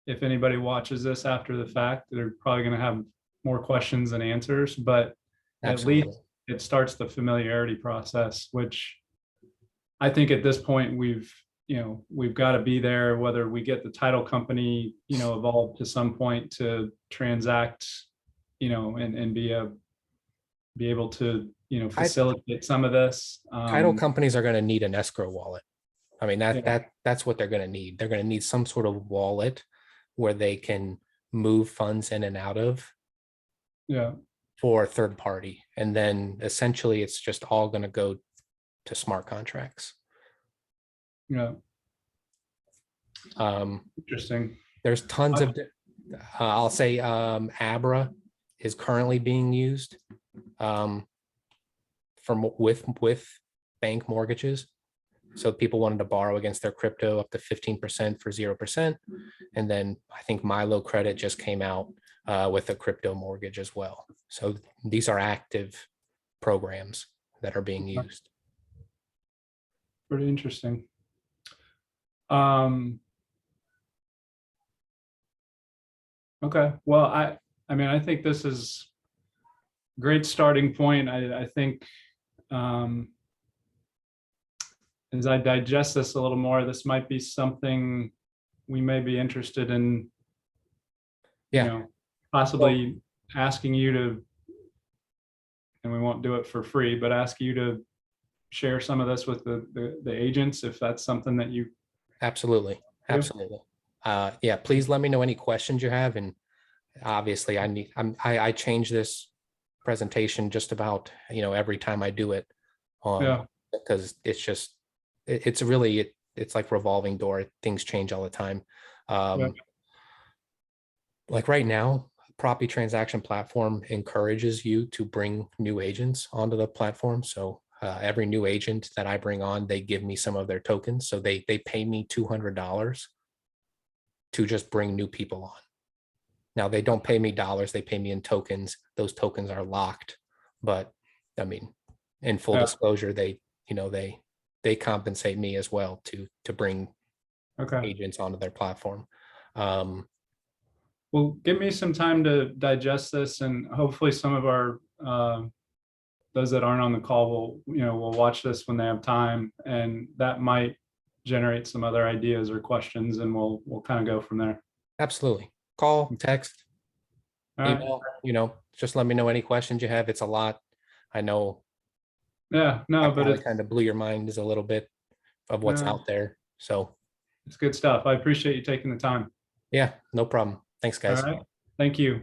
[SPEAKER 1] if anybody watches this after the fact, they're probably going to have more questions than answers, but
[SPEAKER 2] Absolutely.
[SPEAKER 1] at least it starts the familiarity process, which I think at this point we've got to be there, whether we get the title company, evolved to some point to transact, and be able to, facilitate some of this.
[SPEAKER 2] Title companies are going to need an escrow wallet. I mean, that's what they're going to need. They're going to need some sort of wallet where they can move funds in and out of for a third party. And then essentially it's just all going to go to smart contracts.
[SPEAKER 1] Yeah. Interesting.
[SPEAKER 2] There's tons of, I'll say Abra is currently being used with bank mortgages. So people wanted to borrow against their crypto up to 15% for 0%. And then I think Milo Credit just came out with a crypto mortgage as well. So these are active programs that are being used.
[SPEAKER 1] Pretty interesting. Okay. Well, I mean, I think this is a great starting point. I think as I digest this a little more, this might be something we may be interested in, possibly asking you to, and we won't do it for free, but ask you to share some of this with the agents, if that's something that you.
[SPEAKER 2] Absolutely. Yeah, please let me know any questions you have. And obviously I change this presentation just about, every time I do it. Because it's really like revolving door. Things change all the time. Like right now, property transaction platform encourages you to bring new agents onto the platform. So every new agent that I bring on, they give me some of their tokens. So they pay me $200 to just bring new people on. Now they don't pay me dollars, they pay me in tokens. Those tokens are locked, but I mean, in full disclosure, they compensate me as well to bring agents onto their platform.
[SPEAKER 1] Well, give me some time to digest this, and hopefully some of our those that aren't on the call will watch this when they have time, and that might generate some other ideas or questions, and we'll kind of go from there.
[SPEAKER 2] Absolutely. Call, text, email, just let me know any questions you have. It's a lot. I know.
[SPEAKER 1] Yeah, no, but it
[SPEAKER 2] kind of blew your mind is a little bit of what's out there. So
[SPEAKER 1] it's good stuff. I appreciate you taking the time.
[SPEAKER 2] Yeah, no problem. Thanks, guys.
[SPEAKER 1] All right. Thank you.